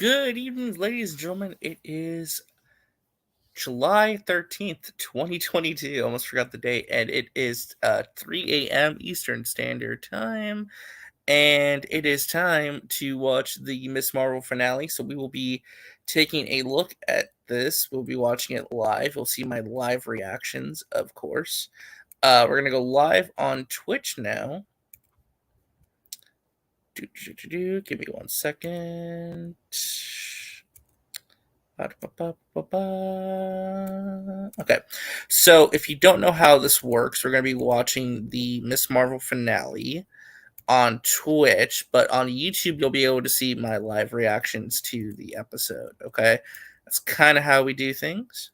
Good evening, ladies and gentlemen. It is July 13th, 2022. Almost forgot the date. And it is 3 a.m. Eastern Standard Time. And it is time to watch the Miss Marvel finale. So we will be taking a look at this. We'll be watching it live. We'll see my live reactions, of course. We're going to go live on Twitch now. Give me 1 second. Okay, so if you don't know how this works, we're going to be watching the Miss Marvel finale on Twitch, but on YouTube, you'll be able to see my live reactions to the episode, okay? That's kind of how we do things.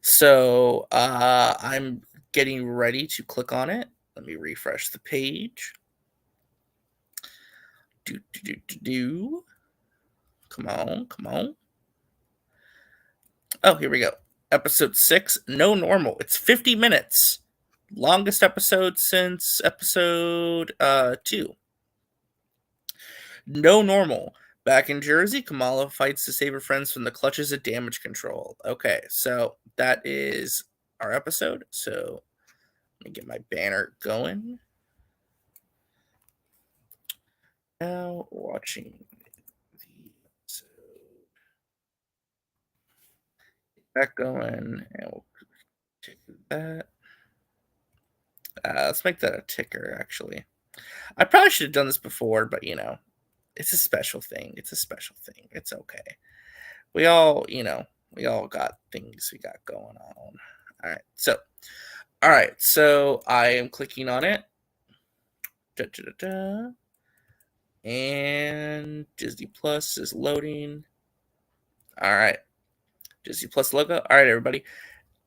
So I'm getting ready to click on it. Let me refresh the page. Come on. Oh, here we go. Episode 6, No Normal. It's 50 minutes. Longest episode since episode 2. No Normal. Back in Jersey, Kamala fights to save her friends from the clutches of damage control. Okay, so that is our episode. So let me get my banner going. Now watching the episode. Get that going, and we'll take that. Let's make that a ticker, actually. I probably should have done this before, but, it's a special thing. It's okay. We all got things we got going on. All right. So I am clicking on it. And Disney Plus is loading. All right. Disney Plus logo. All right, everybody.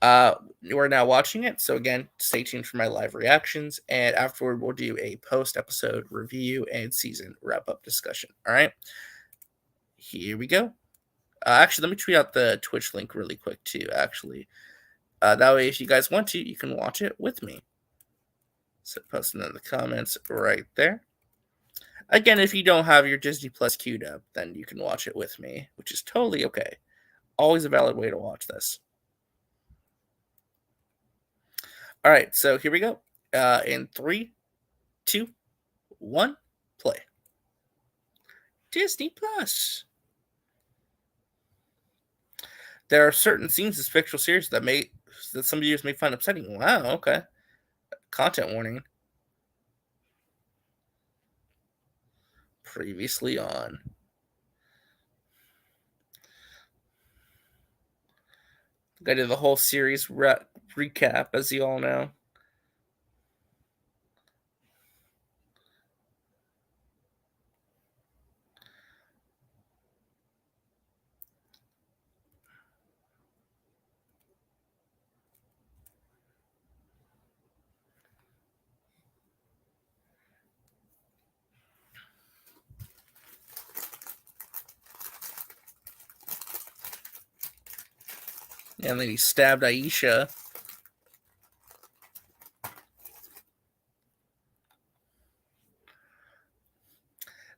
We're now watching it, so again, stay tuned for my live reactions, and afterward we'll do a post-episode review and season wrap-up discussion. All right, here we go. Actually, let me tweet out the Twitch link really quick too, actually. That way, if you guys want to, you can watch it with me. So post it in the comments right there. Again, if you don't have your Disney Plus queued up, then you can watch it with me, which is totally okay. Always a valid way to watch this. All right, so here we go. In 3, 2, 1, play. Disney Plus. There are certain scenes in this fictional series that some viewers may find upsetting. Wow, okay. Content warning. Previously on. I did the whole series recap, as you all know. And then he stabbed Aisha.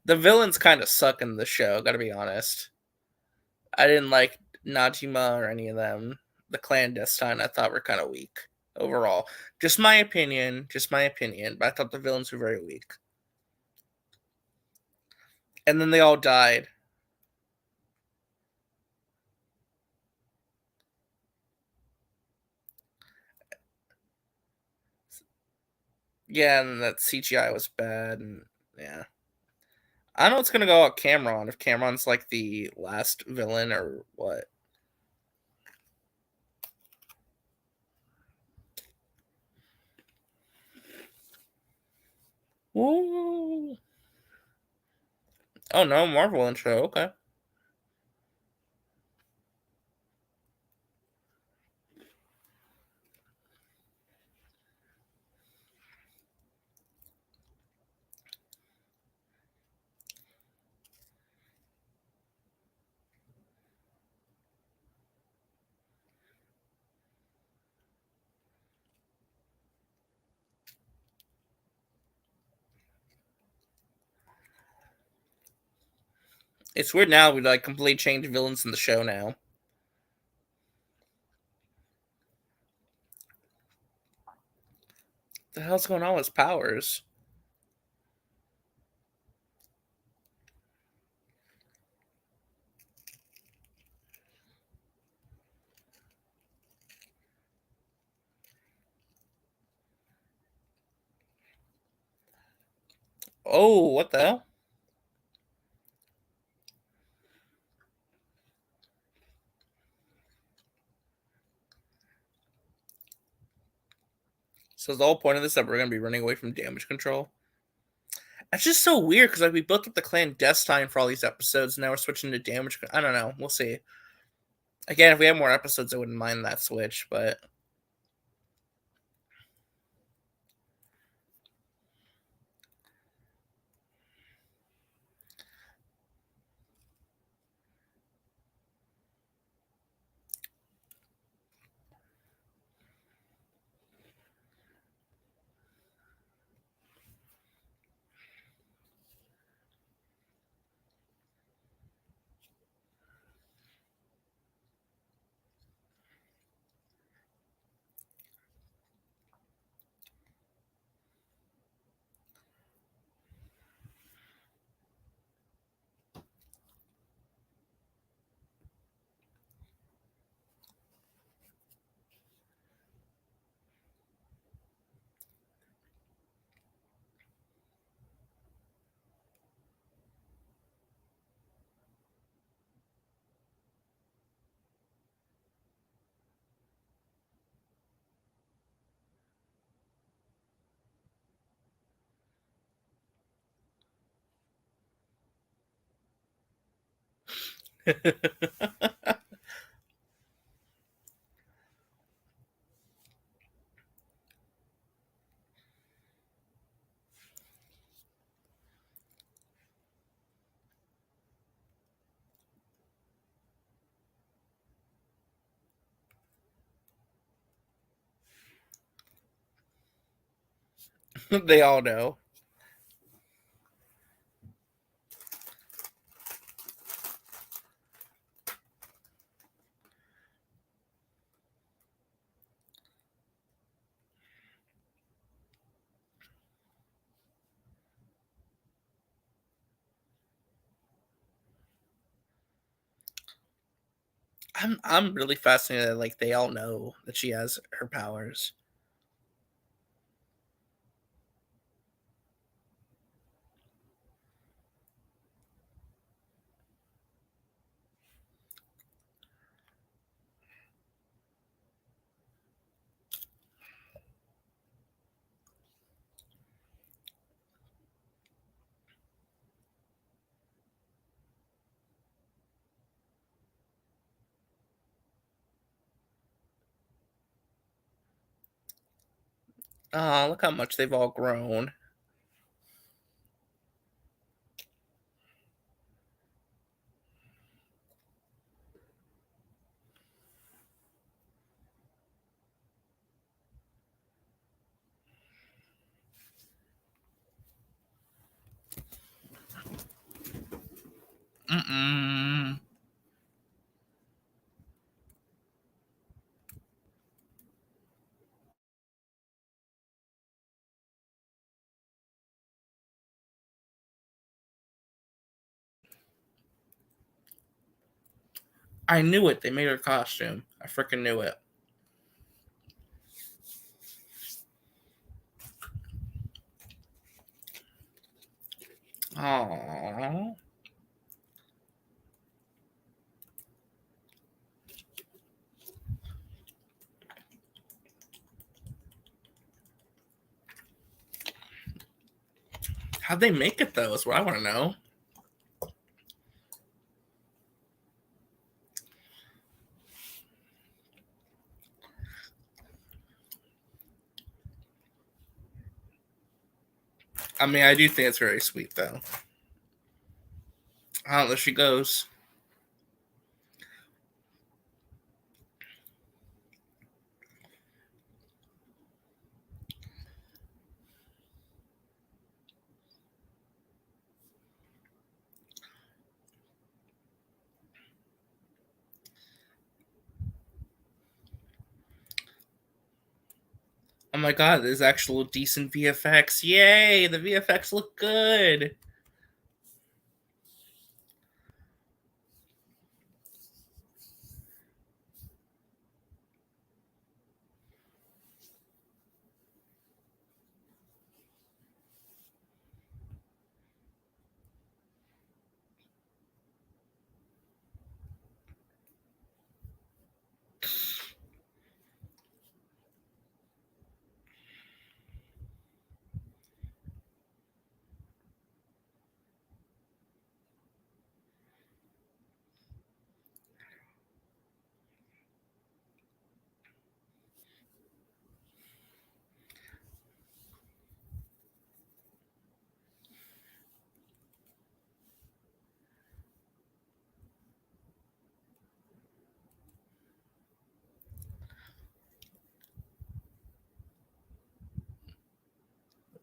The villains kind of suck in the show, gotta be honest. I didn't like Najima or any of them. The clandestine I thought were kind of weak overall. Just my opinion, but I thought the villains were very weak. And then they all died. Yeah, and that CGI was bad, and yeah. I don't know what's gonna go out Cameron, if Cameron's like the last villain or what. Ooh. Oh no, Marvel intro, okay. It's weird now. We like completely change villains in the show now. What the hell's going on with his powers? Oh, what the hell? So the whole point of this that we're gonna be running away from damage control. That's just so weird because like we built up the clandestine for all these episodes. Now we're switching to damage. I don't know. We'll see. Again, if we have more episodes, I wouldn't mind that switch, but they all know. I'm really fascinated that like they all know that she has her powers. Oh, look how much they've all grown. Mm-mm. I knew it. They made her costume. I freaking knew it. Oh, how'd they make it though? Is what I want to know. I mean, I do think it's very sweet though. Oh, there she goes. my god, there's actual decent VFX. Yay, the VFX look good.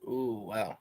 Ooh, wow.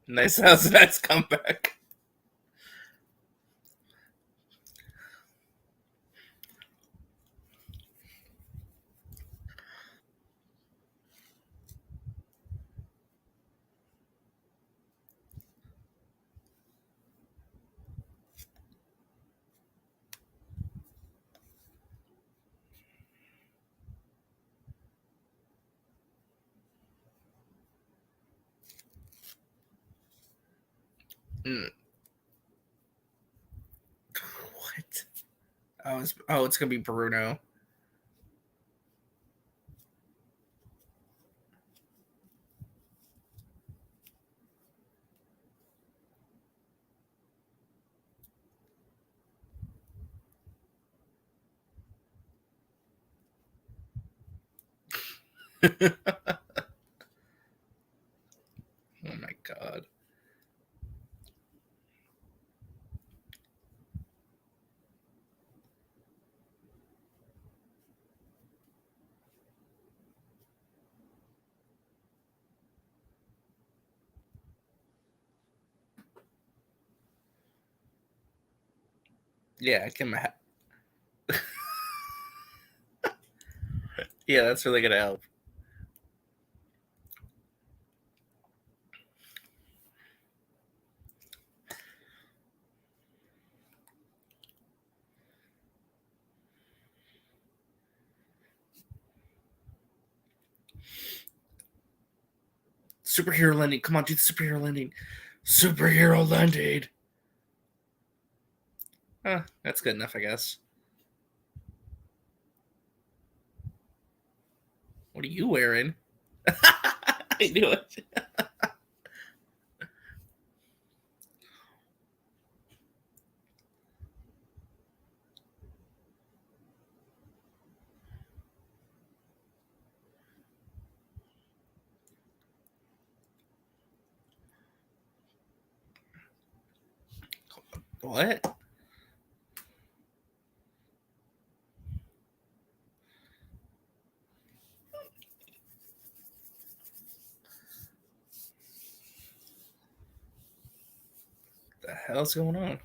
Nice. That was a nice comeback. Mm. What? Oh, it's gonna be Bruno. Oh my god. Yeah, I can. Yeah, that's really gonna help. Superhero landing. Come on, do the superhero landing. Superhero landing. That's good enough, I guess. What are you wearing? I knew it. What? The hell's going on?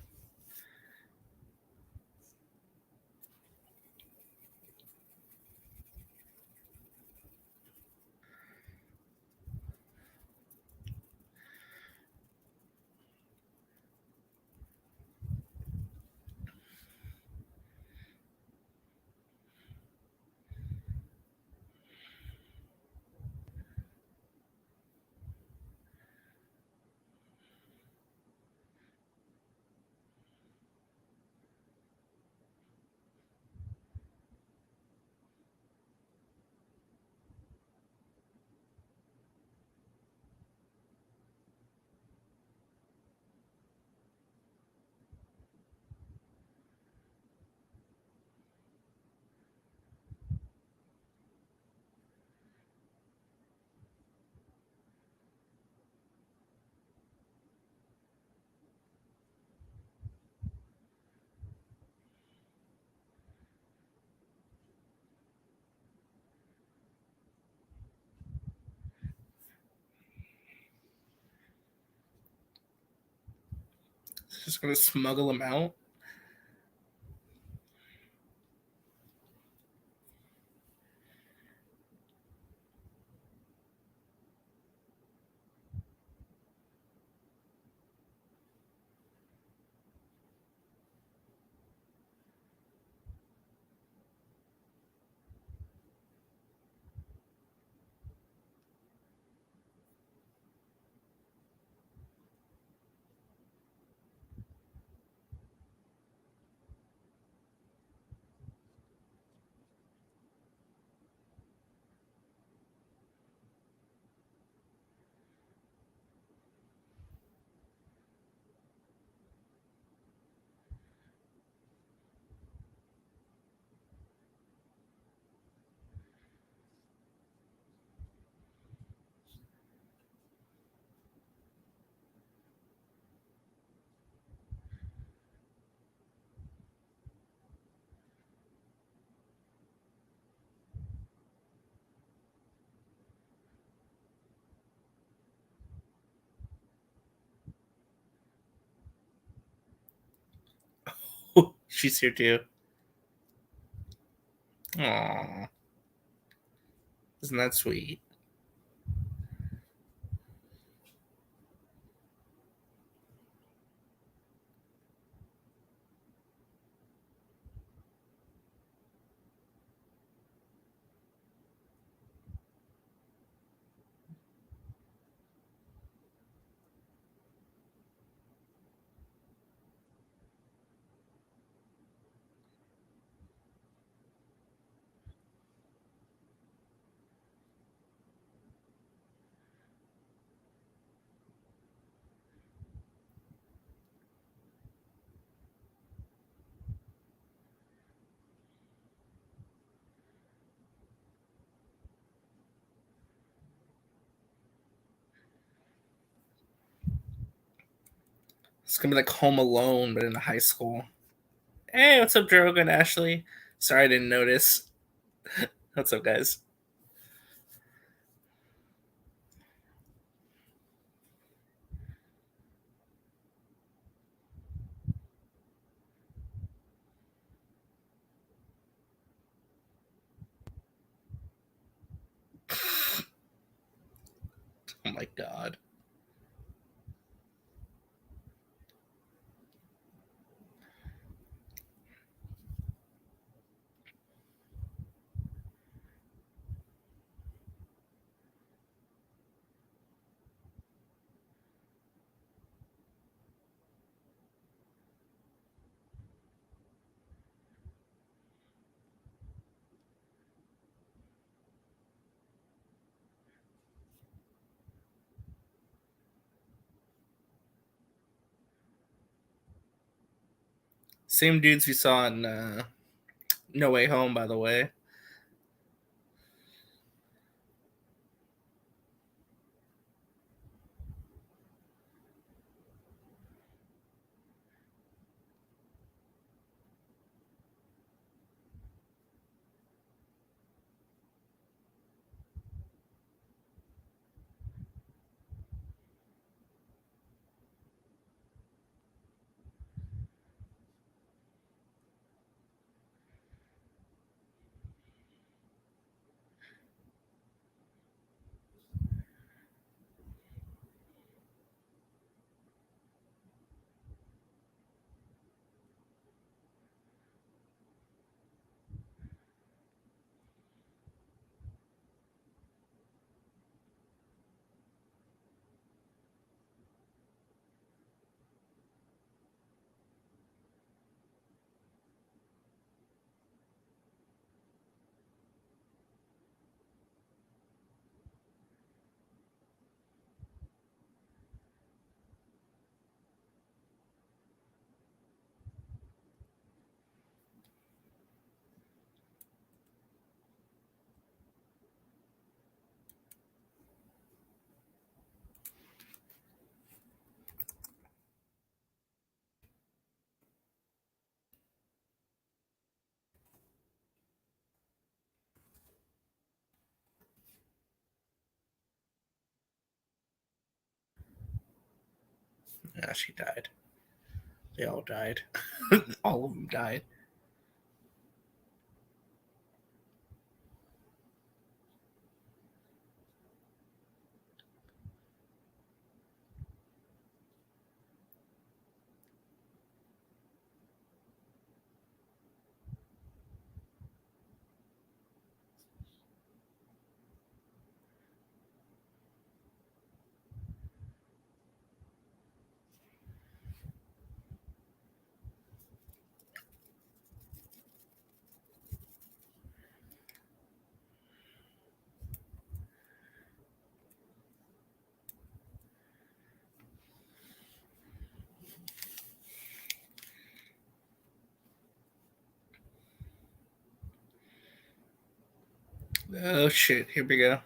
Just gonna smuggle them out. She's here too. Aww. Isn't that sweet? It's gonna be like Home Alone, but in a high school. Hey, what's up, Drogo and Ashley? Sorry I didn't notice. What's up, guys? Oh my god. Same dudes we saw in No Way Home, by the way. Yeah, she died. They all died. All of them died. Oh shit, here we go.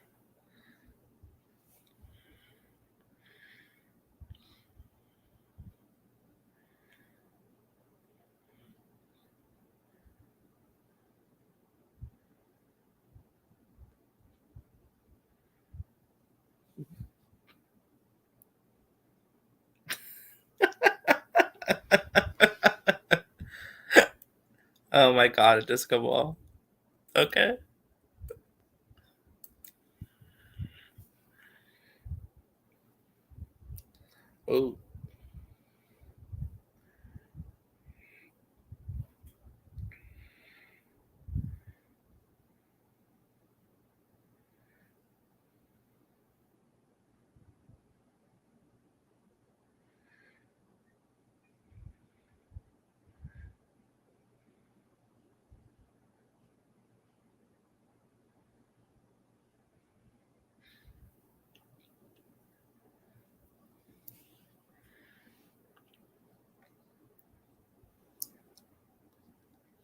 Oh my god, a disco ball. Okay. Oh.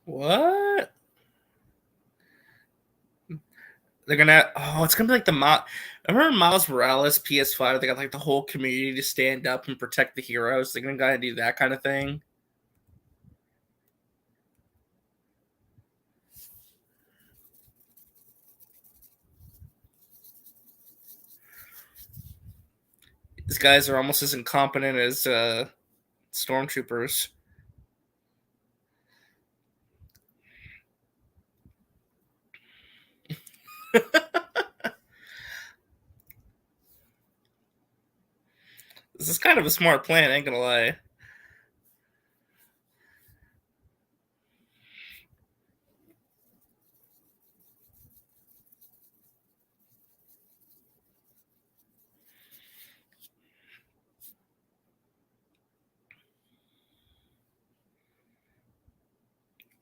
What? They're gonna. Oh, it's gonna be like the I remember Miles Morales PS5. They got like the whole community to stand up and protect the heroes. They're gonna gotta do that kind of thing. These guys are almost as incompetent as stormtroopers. This is kind of a smart plan. I ain't gonna lie.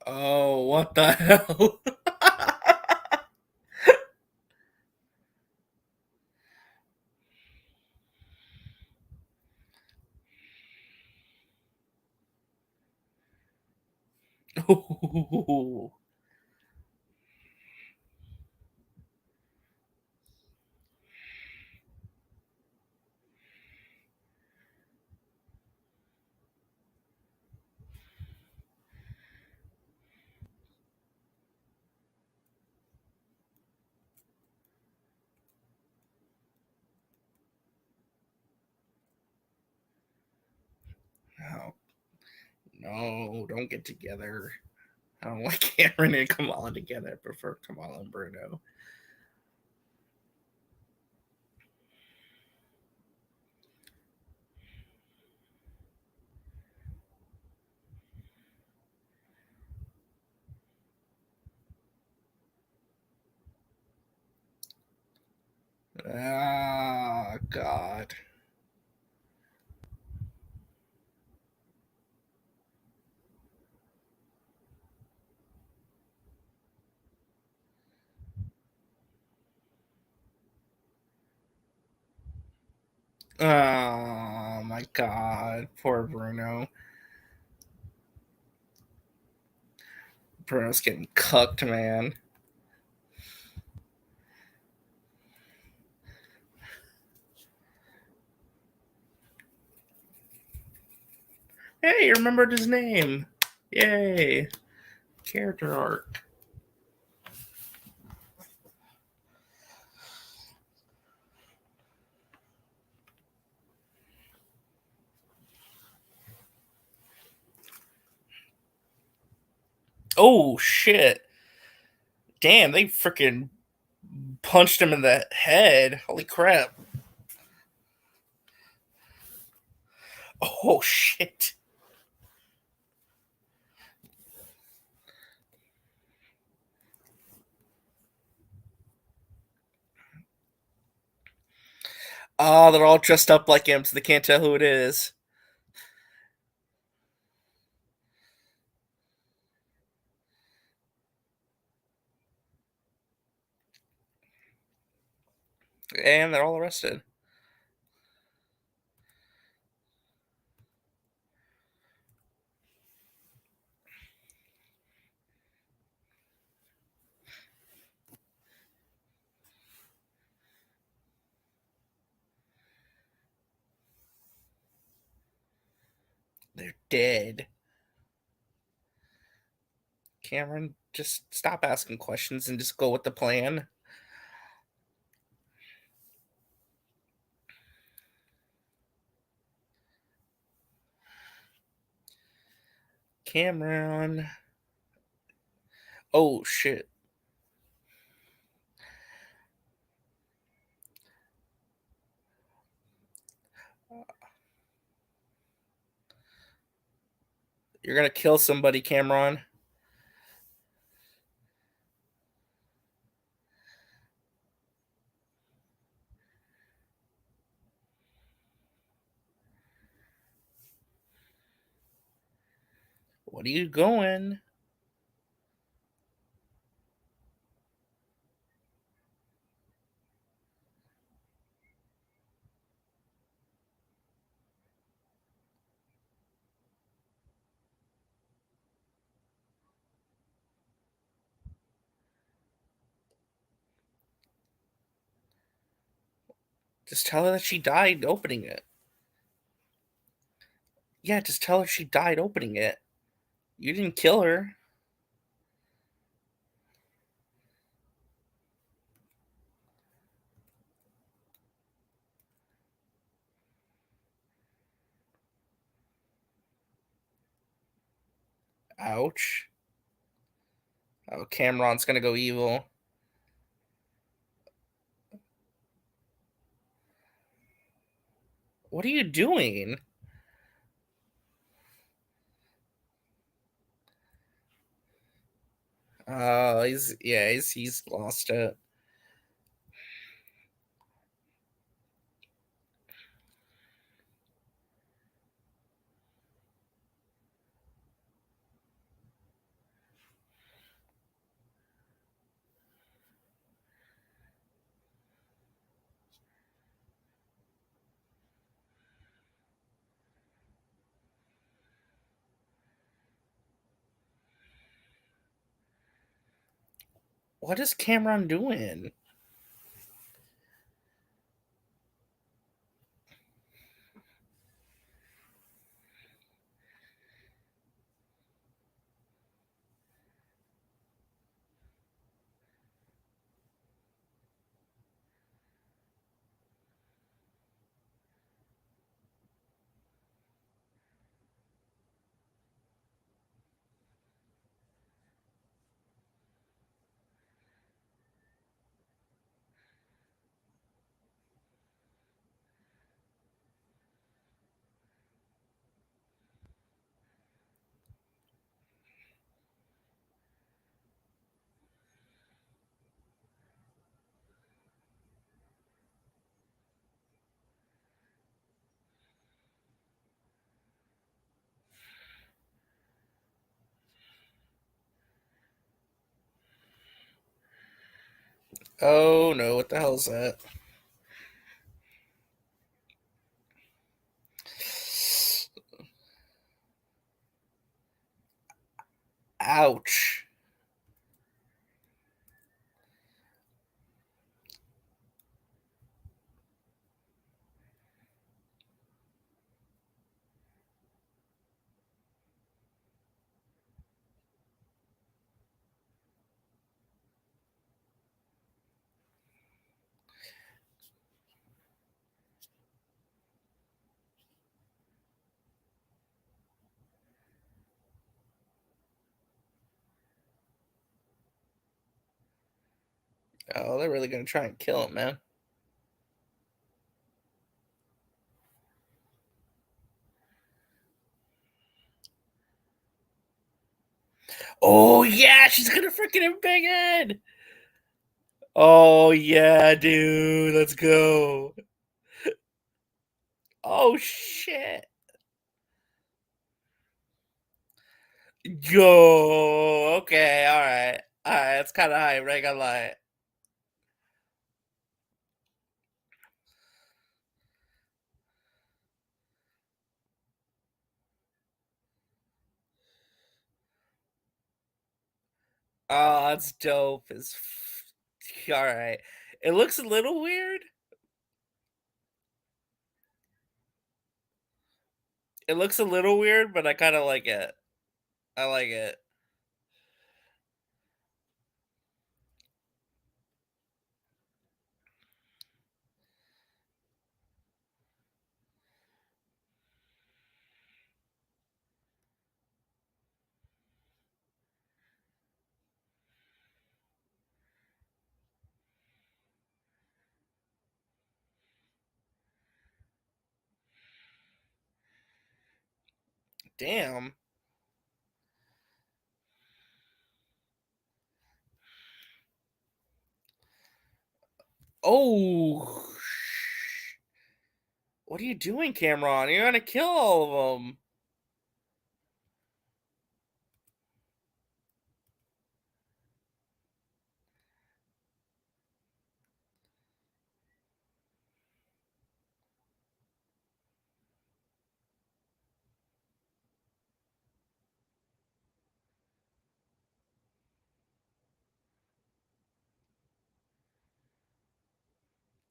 Oh, what the hell? Oh, no, don't get together. I don't like Cameron and Kamala together. I prefer Kamala and Bruno. Ah, God. Oh my God. Poor Bruno. Bruno's getting cucked, man. Hey, you remembered his name. Yay. Character arc. Oh shit! Damn, they freaking punched him in the head. Holy crap! Oh shit! Oh, they're all dressed up like him, so they can't tell who it is. And they're all arrested. They're dead. Cameron, just stop asking questions and just go with the plan. Cameron. Oh shit. You're gonna kill somebody, Cameron. What are you going? Just tell her that she died opening it. Yeah, just tell her she died opening it. You didn't kill her. Ouch. Oh, Cameron's gonna go evil. What are you doing? Oh, he's lost it. What is Cameron doing? Oh no, what the hell is that? Ouch. Oh, they're really gonna try and kill him, man. Oh yeah, she's gonna freaking him big head. Oh yeah, dude, let's go. Oh shit. Yo, okay, alright. Alright, that's kinda hype, I ain't gonna lie. Oh, that's dope as alright. It looks a little weird. It looks a little weird, but I kinda like it. I like it. Damn. Oh. What are you doing, Cameron? You're gonna kill all of them.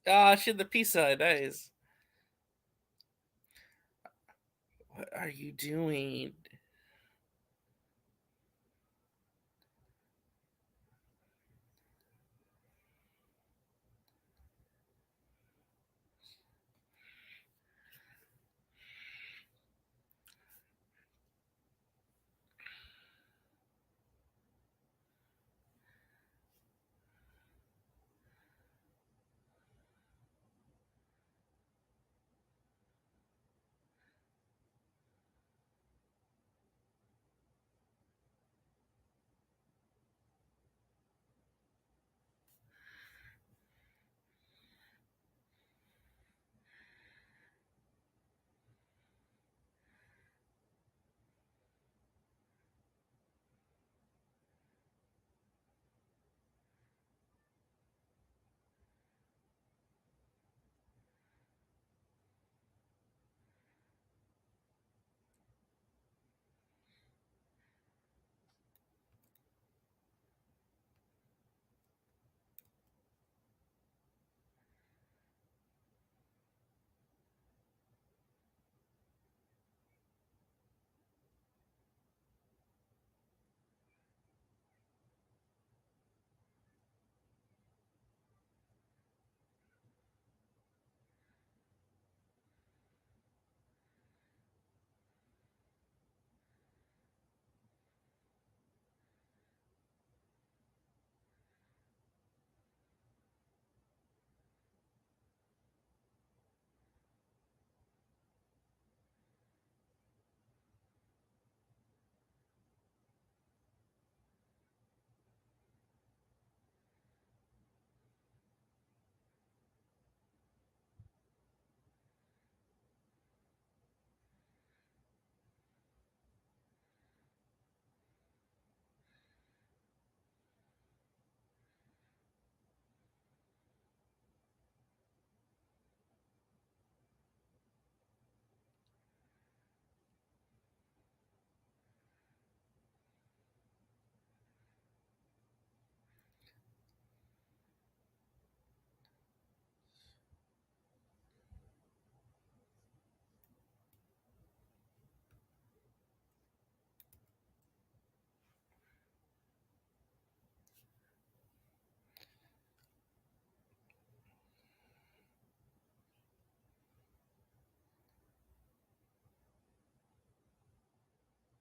Ah, shit, the pizza, nice. What are you doing?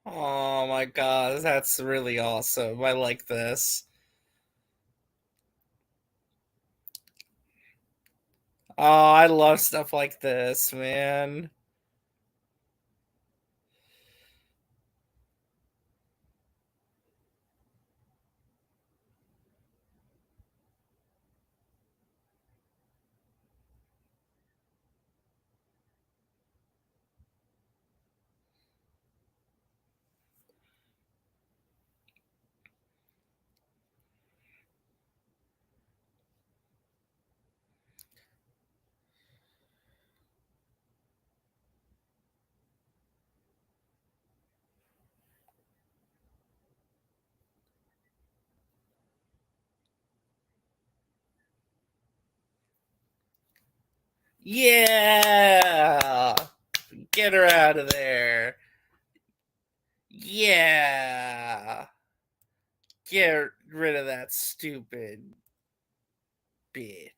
Oh my god, that's really awesome. I like this. Oh, I love stuff like this, man. Yeah! Get her out of there. Yeah! Get rid of that stupid bitch.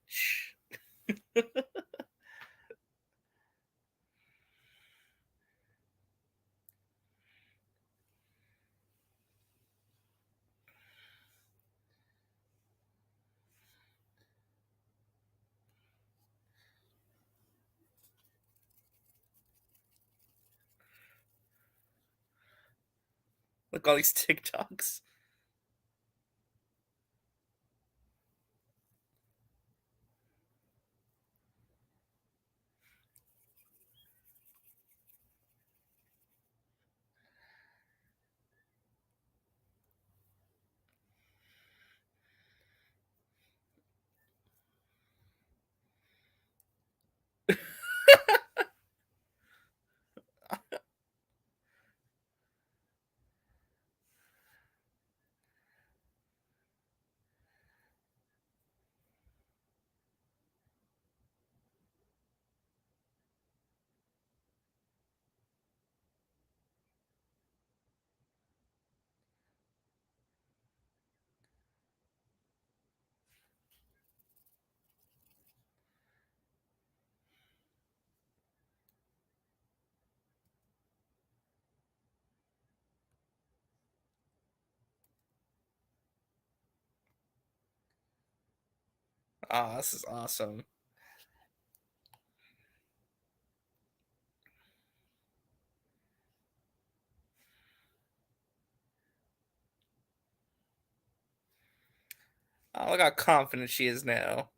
Look, all these TikToks. Oh, this is awesome. Oh, look how confident she is now.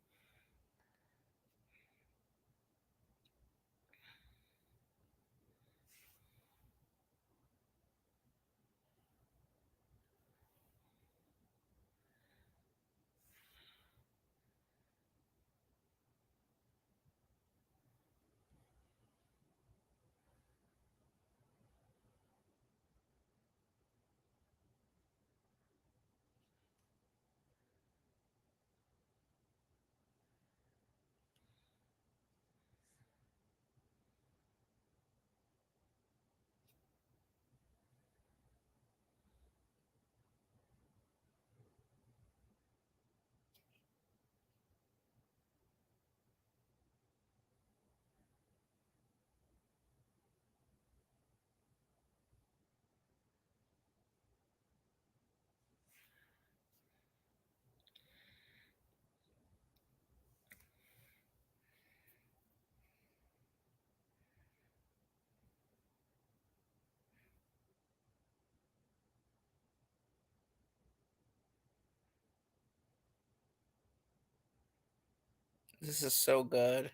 This is so good.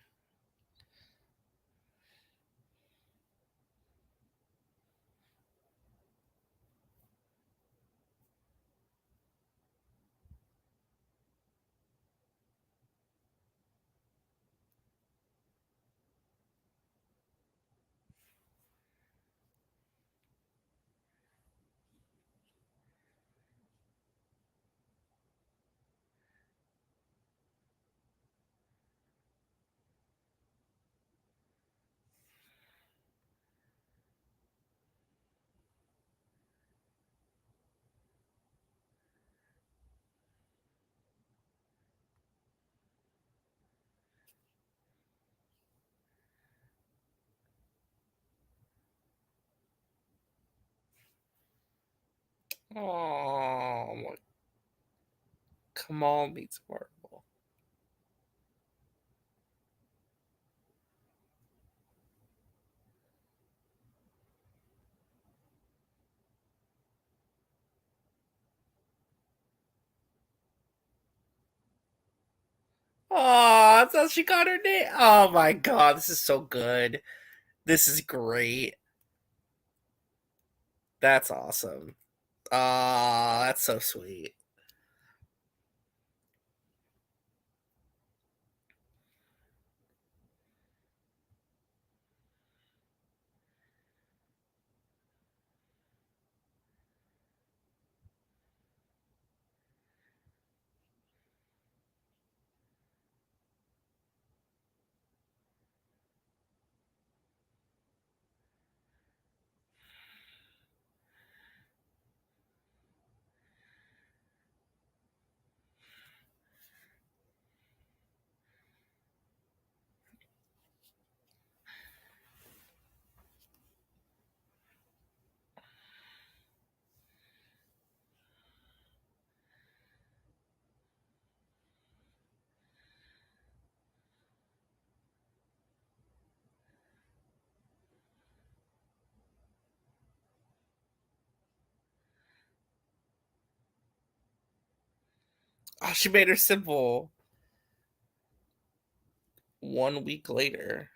Oh, Kamal meets Marvel. Oh, that's how she got her name. Oh my god, this is so good. This is great. That's awesome. Ah, that's so sweet. Oh, she made her simple. 1 week later.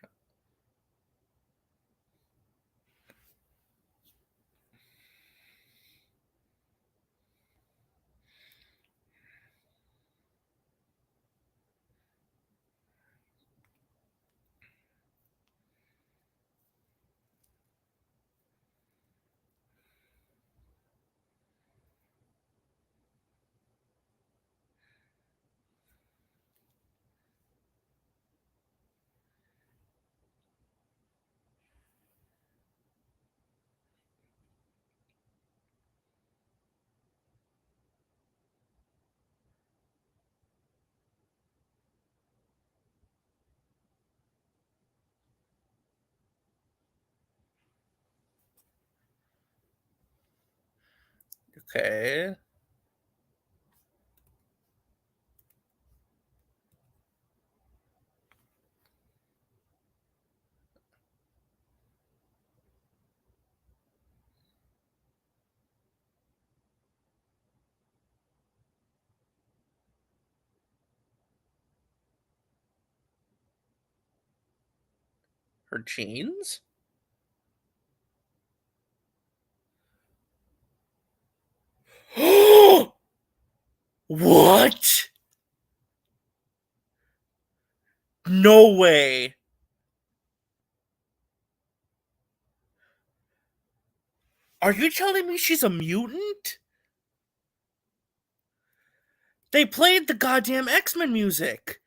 Okay. Her jeans? What? No way. Are you telling me she's a mutant? They played the goddamn X-Men music.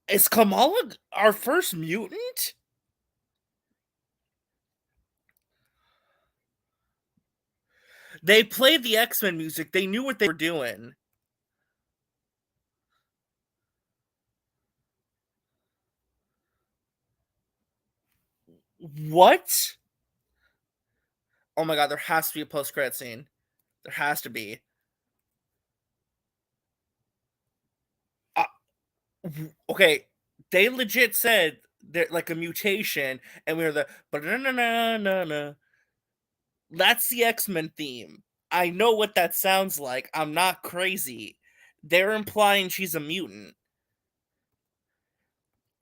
Is Kamala our first mutant? They played the X-Men music. They knew what they were doing. What? Oh my god, there has to be a post-credit scene. There has to be. Uh, okay, they legit said they're like a mutation, and we were the but na na na na na. That's the X-Men theme. I know what that sounds like. I'm not crazy. They're implying she's a mutant.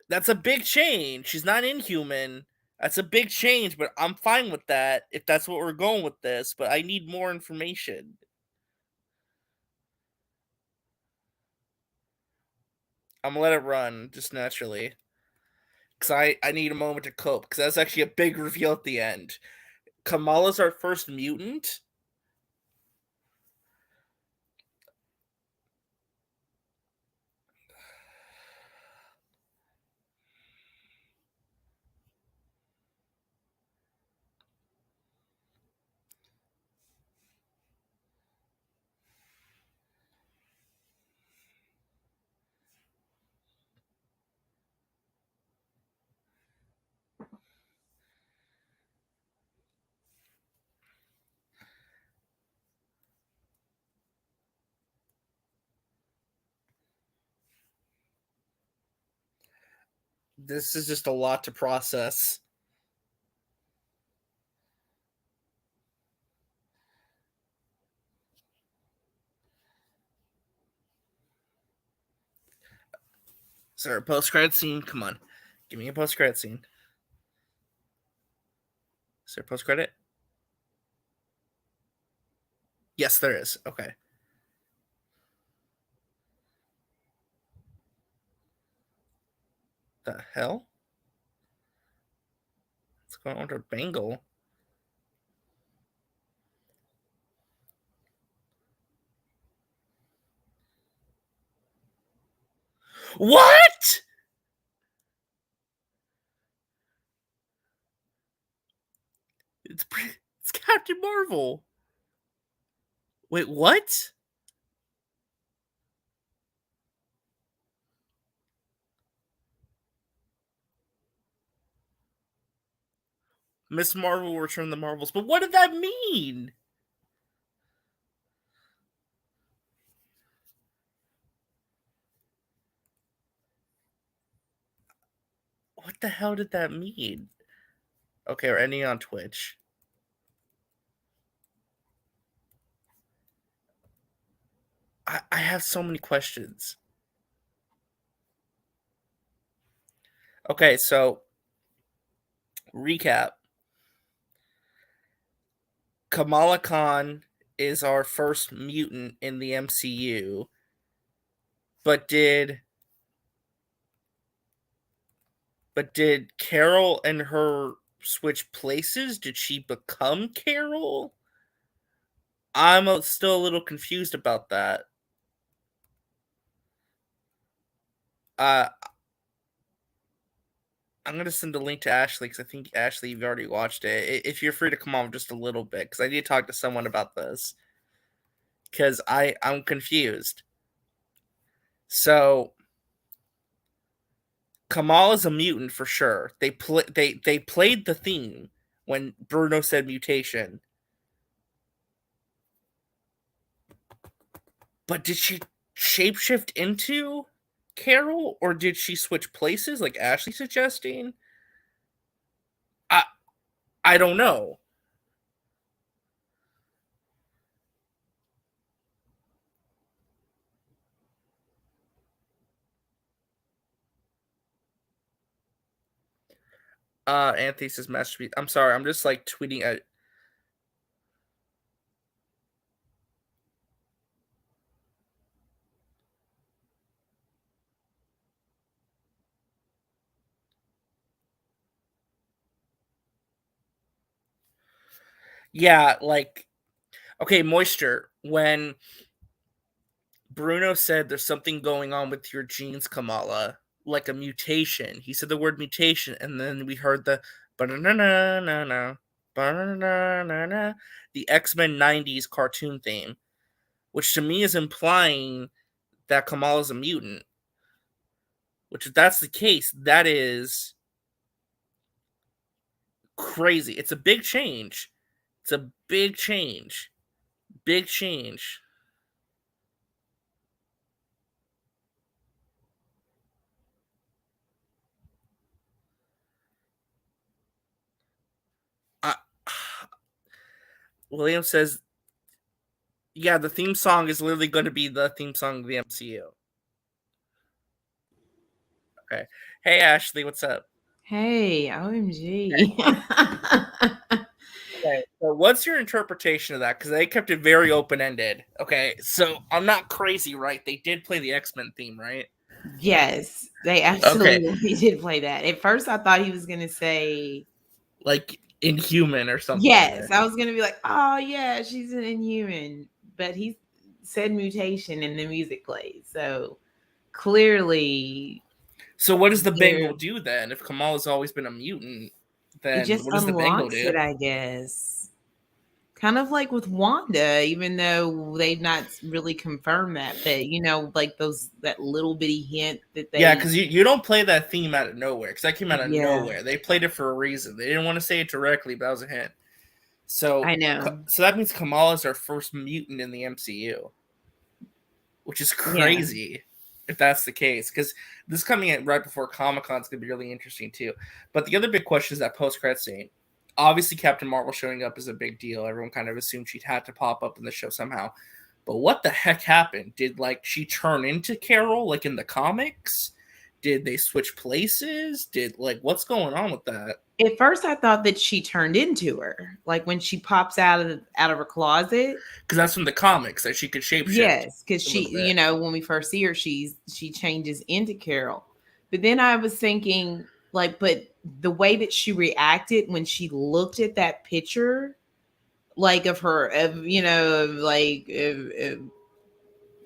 That's a big change. She's not inhuman. That's a big change, but I'm fine with that if that's what we're going with this. But I need more information. I'm gonna let it run just naturally because I need a moment to cope because that's actually a big reveal at the end. Kamala's our first mutant. This is just a lot to process. there a post-credit scene? Come on. Give me a post-credit scene. Is there a post-credit? Yes, there is. Okay. The hell? What's going on with Bengal? What? It's Captain Marvel. Wait, what? Miss Marvel will return the Marvels. But what did that mean? What the hell did that mean? Okay, we're ending on Twitch. I have so many questions. Okay, so recap. Kamala Khan is our first mutant in the MCU. But did Carol and her switch places? Did she become Carol? I'm still a little confused about that. I'm gonna send a link to Ashley because I think Ashley, you've already watched it. If you're free to come on just a little bit, because I need to talk to someone about this. Because I'm confused. So Kamal is a mutant for sure. They played the theme when Bruno said mutation. But did she shapeshift into Carol, or did she switch places like Ashley suggesting? I don't know. Anthony says masterpiece. I'm sorry, I'm just like tweeting at. Yeah, like, okay, Moisture. When Bruno said there's something going on with your genes, Kamala, like a mutation. He said the word mutation, and then we heard the ba-na-na-na-na, ba-na-na-na-na, the X-Men 90s cartoon theme, which to me is implying that Kamala's a mutant. Which, if that's the case, that is crazy. It's a big change. It's a big change. Big change. Uh, William says, yeah, the theme song is literally going to be the theme song of the MCU. Okay. Hey, Ashley, what's up? Hey, OMG. Okay, so what's your interpretation of that? Because they kept it very open-ended. Okay, so I'm not crazy, right? They did play the X-Men theme, right? Yes, they Okay, absolutely did play that. At first, I thought he was going to say, like Inhuman or something. yes. I was going to be like, oh, yeah, she's an Inhuman. But he said mutation and the music played. So clearly, So what does the there Bengal do then? If Kamala's always been a mutant, it then just what does the Bengal unlocks do? it, I guess. Kind of like with Wanda, even though they've not really confirmed that, but like that little bitty hint that Yeah, they, because you don't play that theme out of nowhere. Because that came out of yeah, nowhere. They played it for a reason. They didn't want to say it directly, but that was a hint. So, I know. so that means Kamala's our first mutant in the MCU, which is Yeah. crazy if that's the case. Because this coming in right before Comic-Con is going to be really interesting too. But the other big question is that post-credit scene. Obviously, Captain Marvel showing up is a big deal. Everyone kind of assumed she'd had to pop up in the show somehow. But what the heck happened? Did she turn into Carol like in the comics? did they switch places? Did like what's going on with that? At first, I thought that she turned into her, like when she pops out of her closet. Because that's from the comics that she could shapeshift Yes, because a little she, bit. when we first see her, she changes into Carol. But then I was thinking, like, but the way that she reacted when she looked at that picture, like of her, of like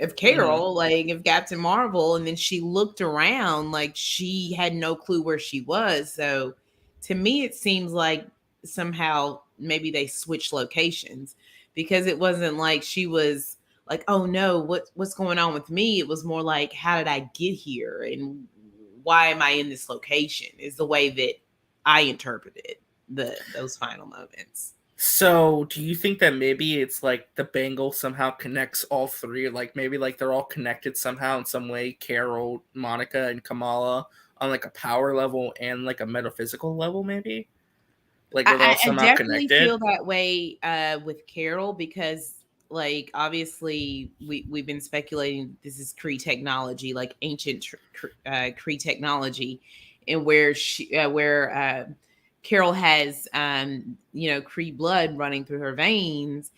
of Mhm. Carol, like of Captain Marvel, and then she looked around like she had no clue where she was. So to me, it seems like somehow maybe they switched locations, because it wasn't like she was like, "Oh no, what's going on with me?" It was more like, "How did I get here, and why am I in this location?" Is the way that I interpreted those final moments. So, do you think that maybe it's like the bangle somehow connects all three? Like maybe like they're all connected somehow in some way, Carol, Monica, and Kamala on like a power level and like a metaphysical level, maybe? Like they're all I somehow definitely connected? feel that way with Carol, because like obviously we've been speculating this is Kree technology, like ancient Kree technology, and where Carol has Kree blood running through her veins.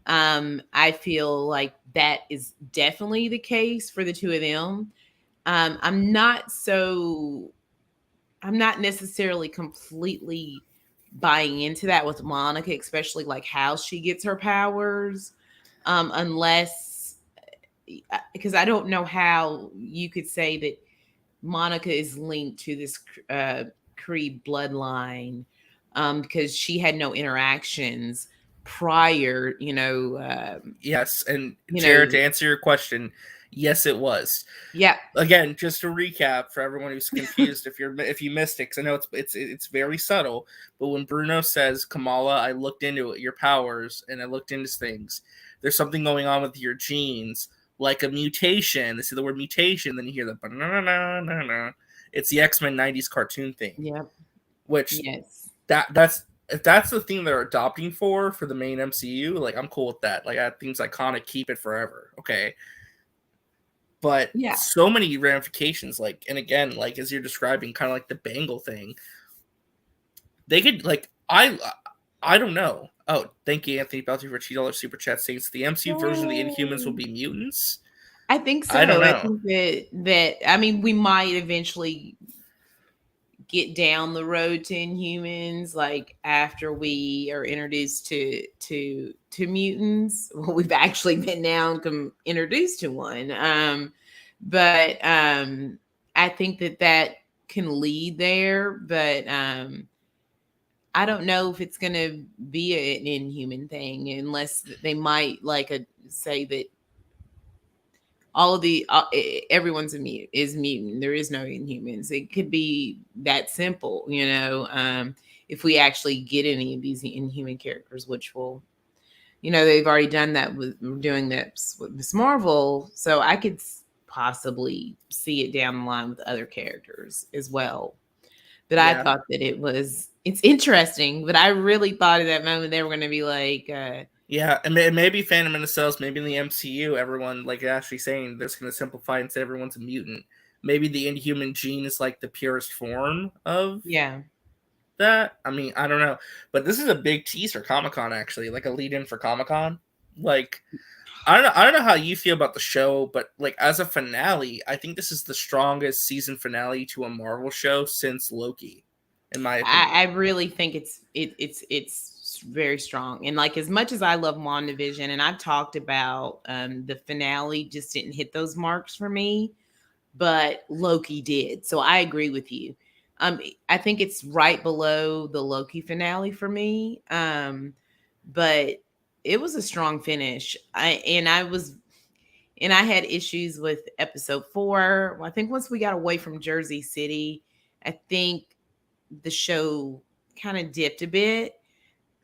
I feel like that is definitely the case for the two of them. I'm not so I'm not necessarily completely buying into that with Monica, especially like how she gets her powers. Unless, because I don't know how you could say that Monica is linked to this Kree bloodline, because she had no interactions prior, Yes, and you Jared, know, to answer your question, yes, it was. yeah, Again, just to recap for everyone who's confused, if you missed it, because I know it's very subtle, but when Bruno says, "Kamala, I looked into it, your powers, and I looked into things. There's something going on with your genes, like a mutation." They say the word mutation, then you hear the ba-na-na-na-na-na. It's the X-Men '90s cartoon theme, yeah, which yes, that's if that's the thing they're adopting for the main MCU, like I'm cool with that. Like that theme's iconic, keep it forever. Okay. But yeah. so many ramifications, like and again, like as you're describing, kind of like the Bangle thing, they could like I don't know. Oh, thank you, Anthony Belty, for $2 super chat saying the MCU version of the Inhumans will Yay. be mutants. I think I don't so. I know. think that I mean we might eventually get down the road to Inhumans, like after we are introduced to mutants. Well, we've actually been now introduced to one. But I think that can lead there, but I don't know if it's going to be an Inhuman thing, unless they might like say that all of the everyone's is mutant. There is no Inhumans. It could be that simple, if we actually get any of these Inhuman characters, which will, they've already done that with doing this with Miss Marvel, so I could possibly see it down the line with other characters as well. But I Yeah. thought that it's interesting, but I really thought at that moment they were going to be like, Yeah, and maybe Phantom Menace cells, maybe in the MCU, everyone, like you're actually saying, they're just going to simplify and say everyone's a mutant. Maybe the Inhuman gene is like the purest form of yeah, that. I mean, I don't know, but this is a big tease for Comic Con. Actually, like a lead in for Comic Con. Like, I don't know how you feel about the show, but like as a finale, I think this is the strongest season finale to a Marvel show since Loki, in my I opinion. really think it's very strong. And like as much as I love WandaVision, and I've talked about the finale just didn't hit those marks for me, but Loki did. So I agree with you. I think it's right below the Loki finale for me. But it was a strong finish. I had issues with episode 4. I think once we got away from Jersey City, I think the show kind of dipped a bit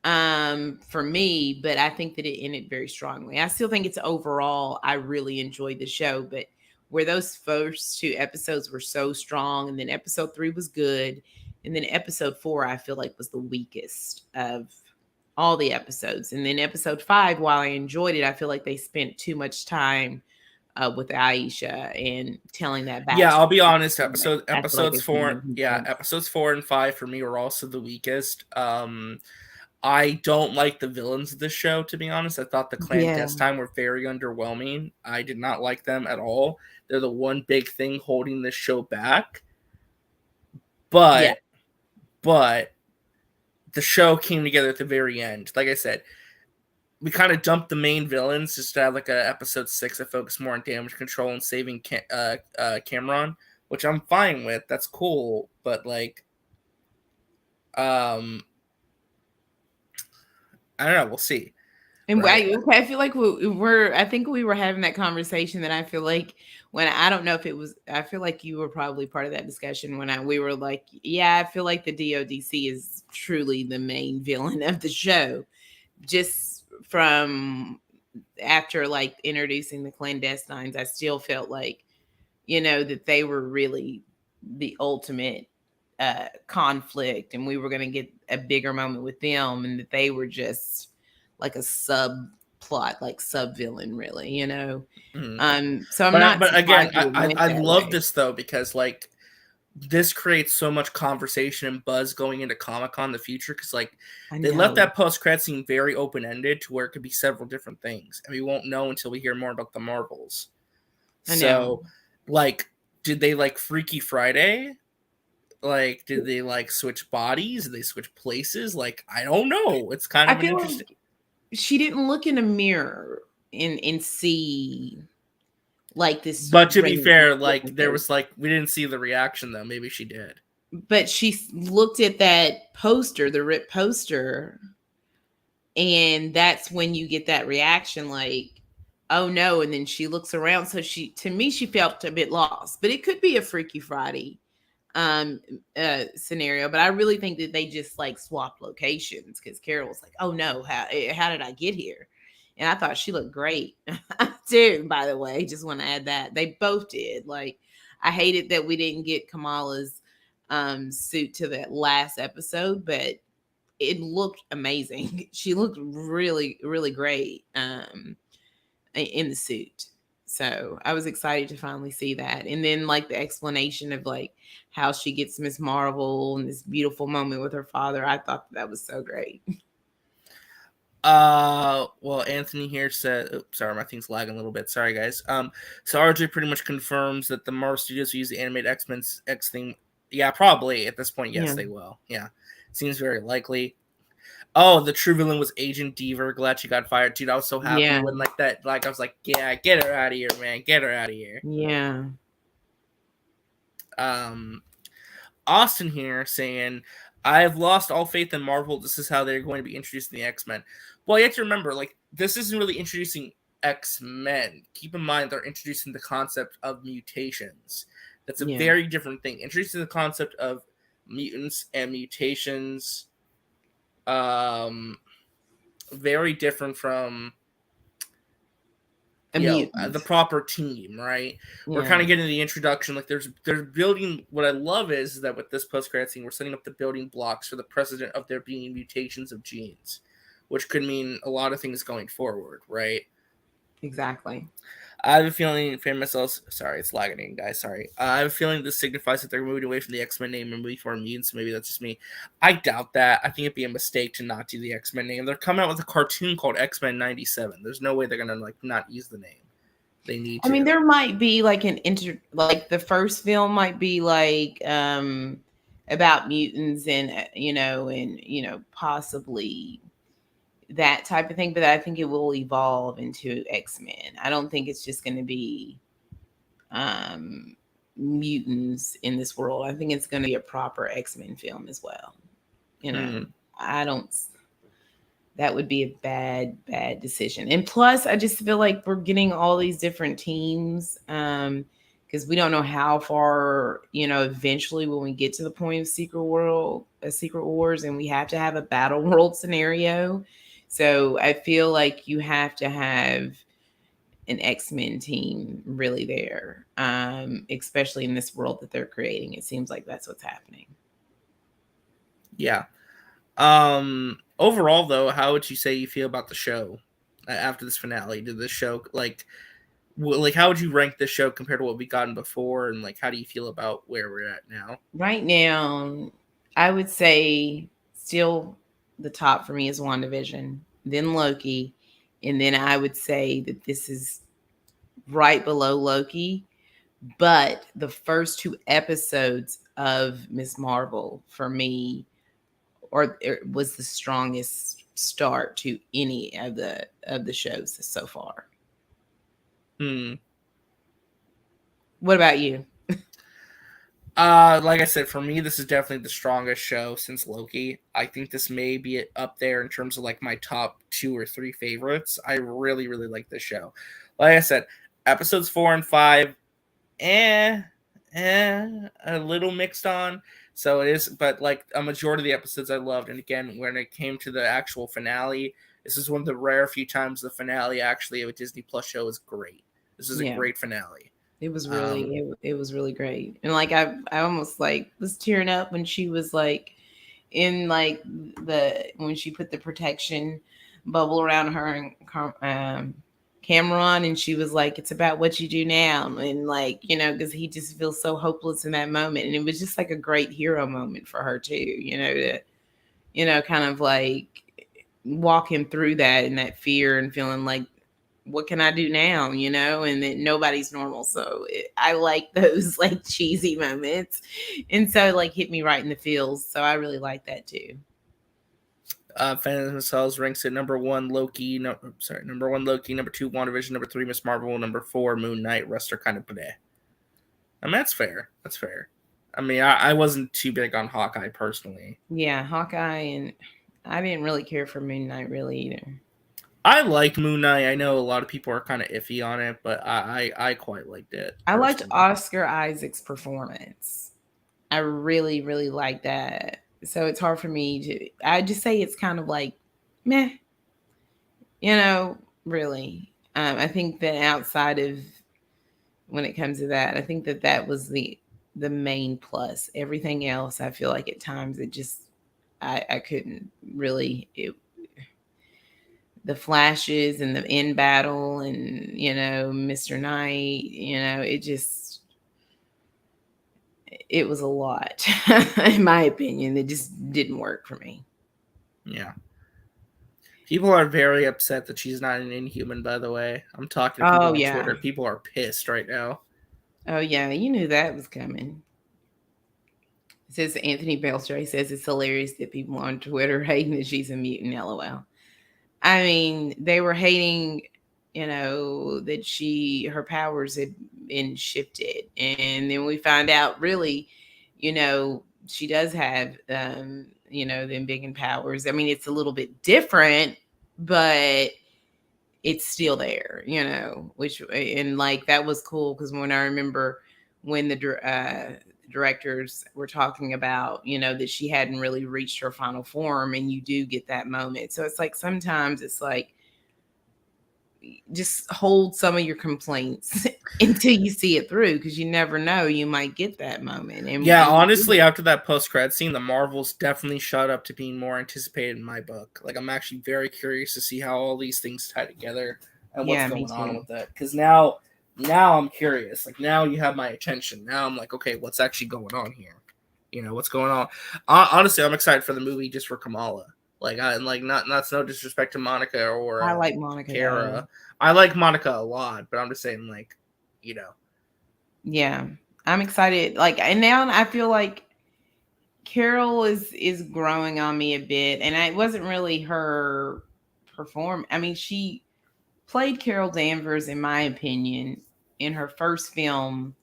for me, but I think that it ended very strongly. I still think it's overall I really enjoyed the show, but where those first 2 episodes were so strong, and then episode 3 was good, and then episode 4 I feel like was the weakest of all the episodes. And then episode 5, while I enjoyed it, I feel like they spent too much time with Aisha and telling that Yeah, I'll be backstory. honest. I feel like Episodes it's the 4, most yeah, intense. episodes 4 and 5 for me were also the weakest. I don't like the villains of this show, to be honest. I thought the Yeah, clandestine were very underwhelming. I did not like them at all. They're the one big thing holding this show back. yeah. But but the show came together at the very end. Like I said, we kind of dumped the main villains just to have like a episode 6 that focused more on damage control and saving Cameron, which I'm fine with. That's cool, but like, um, I don't know. We'll see, And right? I feel like we're. I think we were having that conversation that I feel like when I don't know if it was. I feel like you were probably part of that discussion when we were like, yeah, I feel like the DODC is truly the main villain of the show, just from after like introducing the clandestines. I still felt like that they were really the ultimate conflict, and we were going to get a bigger moment with them, and that they were just like a subplot, like sub villain, really. Mhm. So I'm not But again, surprised it went I that love way. this though because like this creates so much conversation and buzz going into Comic Con in the future because like I they left know, that post credit scene very open ended to where it could be several different things, and we won't know until we hear more about the Marvels. I know. So, like, did they like Freaky Friday? Like, did they like switch bodies? Did they switch places? Like, I don't know. It's kind I of an feel interesting. like she didn't look in a mirror and see like this But to be range of fair, like, there differences. was like we didn't see the reaction though. Maybe she did. But she looked at that poster, the rip poster, and that's when you get that reaction like, oh no. And then she looks around. So to me, she felt a bit lost, but it could be a Freaky Friday um scenario. But I really think that they just like swapped locations because Carol was like, oh no, how did I get here? And I thought she looked great too, by the way. Just want to add that they both did. Like, I hated that we didn't get Kamala's suit to that last episode, but it looked amazing. She looked really, really great in the suit. So I was excited to finally see that. And then like the explanation of like how she gets Miss Marvel and this beautiful moment with her father. I thought that was so great. Well, Anthony here said, oops, sorry, my thing's lagging a little bit. Sorry, guys. So RJ pretty much confirms that the Marvel Studios will use the animated X-Men's X thing. Yeah, probably at this point, yes, Yeah. they will. Yeah, seems very likely. Oh, the true villain was Agent Deaver. Glad she got fired, dude. I was so happy Yeah. when like that. Like I was like, yeah, get her out of here, man. Get her out of here. Yeah. Um, Austin here saying, I've lost all faith in Marvel. This is how they're going to be introducing the X-Men. Well, you have to remember, like, this isn't really introducing X-Men. Keep in mind, they're introducing the concept of mutations. That's a Yeah. very different thing. Introducing the concept of mutants and mutations, very different from A the mutant. proper team, right? We're Yeah. kind of getting the introduction. Like there's building. What I love is that with this post credit scene, we're setting up the building blocks for the precedent of there being mutations of genes, which could mean a lot of things going forward, right? Exactly. I have a feeling, sorry, it's lagging, guys. Sorry. I have a feeling this signifies that they're moving away from the X-Men name and moving for mutants. Maybe that's just me. I doubt that. I think it'd be a mistake to not do the X-Men name. They're coming out with a cartoon called X-Men '97. There's no way they're gonna like not use the name. They need I mean, to. there might be like like the first film might be like about mutants and possibly that type of thing, but I think it will evolve into X-Men. I don't think it's just going to be um mutants in this world. I think it's going to be a proper X-Men film as well. You know, Hmm. I don't that would be a bad decision. And plus I just feel like we're getting all these different teams because we don't know how far, eventually when we get to the point of Secret Wars, and we have to have a battle world scenario. So I feel like you have to have an X-Men team really there, especially in this world that they're creating. It seems like that's what's happening. Yeah. Overall, though, how would you say you feel about the show after this finale? Did the show like like how would you rank this show compared to what we've gotten before, and like how do you feel about where we're at now? Right now, I would say still the top for me is WandaVision, then Loki, and then I would say that this is right below Loki. But the first two episodes of Miss Marvel for me, or it was the strongest start to any of the shows so far. Hmm. What about you? Like I said, for me, this is definitely the strongest show since Loki. I think this may be up there in terms of like my top 2 or 3 favorites. I really, really like this show. Like I said, episodes 4 and 5, eh, a little mixed on. So it is, but like a majority of the episodes I loved. And again, when it came to the actual finale, this is one of the rare few times the finale actually of a Disney Plus show is great. This is a Yeah. great finale. It was Um, really it was really great. And like I almost like was tearing up when she was like in like the when she put the protection bubble around her and Cameron, and she was like, "It's about what you do now," and like because he just feels so hopeless in that moment, and it was just like a great hero moment for her too. To kind of like walk him through that and that fear and feeling like what can I do now, and that nobody's normal. So I like those like cheesy moments. And so like hit me right in the feels. So I really like that too. Fans themselves ranks at number one Loki. No, sorry, number one Loki. Number two WandaVision. Number three Miss Marvel. Number four Moon Knight. Rest are kind of bleh. I mean that's fair. That's fair. I mean I wasn't too big on Hawkeye personally. Yeah, Hawkeye, and I didn't really care for Moon Knight really either. I like Moon Knight. I know a lot of people are kind of iffy on it, but I quite liked it I liked personally. Oscar Isaac's performance. I really, really like that. So it's hard for me to I just say it's kind of like meh, really. I think that outside of when it comes to that, I think that that was the main plus. Everything else, I feel like at times it just I couldn't really the flashes and the in battle and Mr. Knight, it was a lot in my opinion. It just didn't work for me. Yeah. People are very upset that she's not an Inhuman. By the way, I'm talking to people Oh on yeah. Twitter. People are pissed right now. Oh yeah, you knew that was coming. It says Anthony Belcher says it's hilarious that people on Twitter hating that she's a mutant. LOL. I mean, they were hating, that her powers had been shifted. And then we find out really, she does have, them big powers. I mean, it's a little bit different, but it's still there, which, and like, that was cool. Cause when I remember when the directors were talking about, that she hadn't really reached her final form, and you do get that moment. So it's like sometimes it's like just hold some of your complaints until you see it through, because you never know, you might get that moment. Yeah, And honestly, after that post-credit scene, the Marvels definitely shot up to being more anticipated in my book. Like, I'm actually very curious to see how all these things tie together and what's yeah, me going on too. with it. Because now I'm curious. Like, now you have my attention. Now I'm like, okay, what's actually going on here? What's going on? Honestly, I'm excited for the movie just for Kamala. Like, that's no disrespect to Monica or I like Monica though. Kara. I like Monica a lot, but I'm just saying, like, you know. Yeah, I'm excited. Like, and now I feel like Carol is growing on me a bit, and it wasn't really her perform. I mean, she played Carol Danvers, in my opinion, in her first film,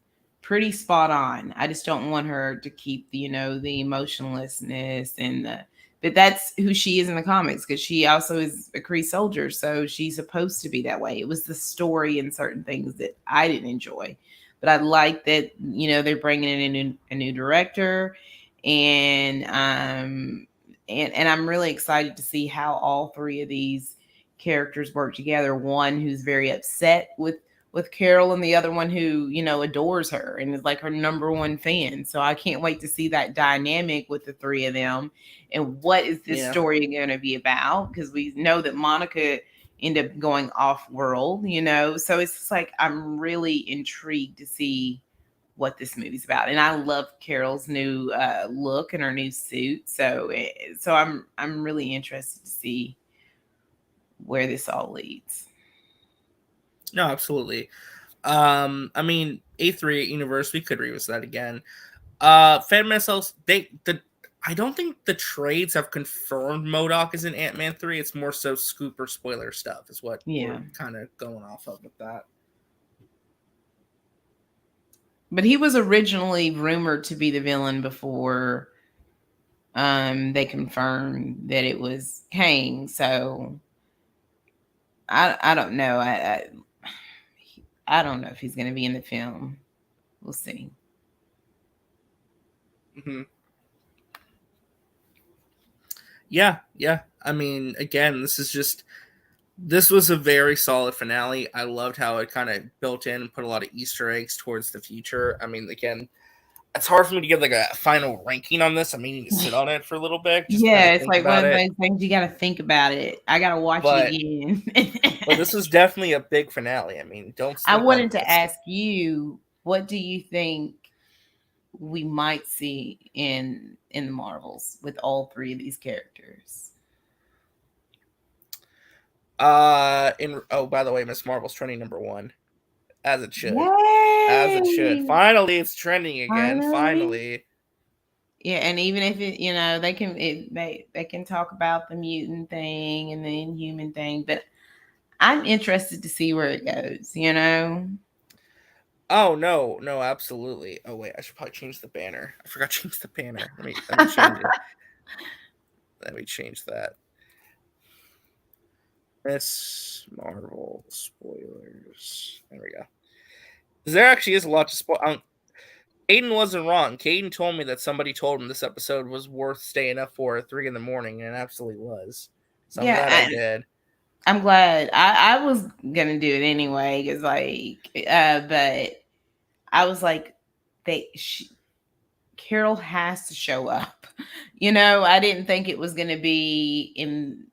pretty spot on. I just don't want her to keep the emotionlessness and the. But that's who she is in the comics, because she also is a Kree soldier, so she's supposed to be that way. It was the story and certain things that I didn't enjoy, but I like that they're bringing in a new director, and and I'm really excited to see how all three of these characters work together. One who's very upset with Carol, and the other one who adores her and is like her number one fan. So I can't wait to see that dynamic with the three of them. And what is this Yeah. story going to be about? Because we know that Monica end up going off world, So it's just like I'm really intrigued to see what this movie's about, and I love Carol's new look and her new suit. So I'm really interested to see where this all leads. No, absolutely. I mean, A3 universe, we could revisit that again. Fan missiles, I don't think the trades have confirmed MODOK is in Ant-Man 3. It's more so scoop or spoiler stuff is what Yeah. we're kind of going off of with that. But he was originally rumored to be the villain before they confirmed that it was Kang. So I don't know. I don't know if he's going to be in the film. We'll see. Mm-hmm. Yeah. I mean, again, this was a very solid finale. I loved how it kind of built in and put a lot of Easter eggs towards the future. I mean, again, it's hard for me to give like a final ranking on this. I mean, you need to sit on it for a little bit, just kind Yeah, of it's think like one about of it. those things you got to think about it. I got to watch it again. But this was definitely a big finale. I mean, don't I sleep on wanted to this. ask you, what do you think we might see in the Marvels with all three of these characters? By the way, Miss Marvel's trending #1, as it should. Yay! As it should. Finally, it's trending again. Finally. Yeah, and even if they can talk about the mutant thing and the Inhuman thing, but I'm interested to see where it goes. Oh no, absolutely. Oh wait, I should probably change the banner. I forgot to change the banner. Let me change it. Let me change that. Miss Marvel spoilers. There we go. There actually is a lot to spoil. Caden wasn't wrong. Caden told me that somebody told him this episode was worth staying up for at 3 a.m, and it absolutely was. So I'm glad I did. I'm glad. I was gonna do it anyway because but I was like, Carol has to show up. I didn't think it was gonna be in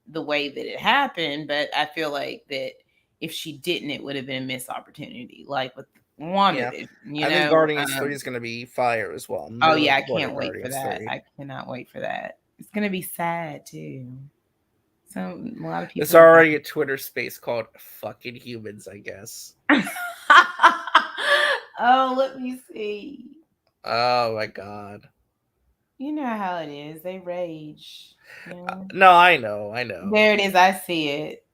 the way that it happened, but I feel like that if she didn't, it would have been a missed opportunity, like with WandaVision. I think Guardians 3 is going to be fire as well. Oh yeah, I can't wait for that. 3. I cannot wait for that. It's going to be sad too. So a lot of people. There's already a Twitter space called "fucking humans," I guess. Oh, let me see. Oh my god. You know how it is. They rage. No, I know. There it is. I see it.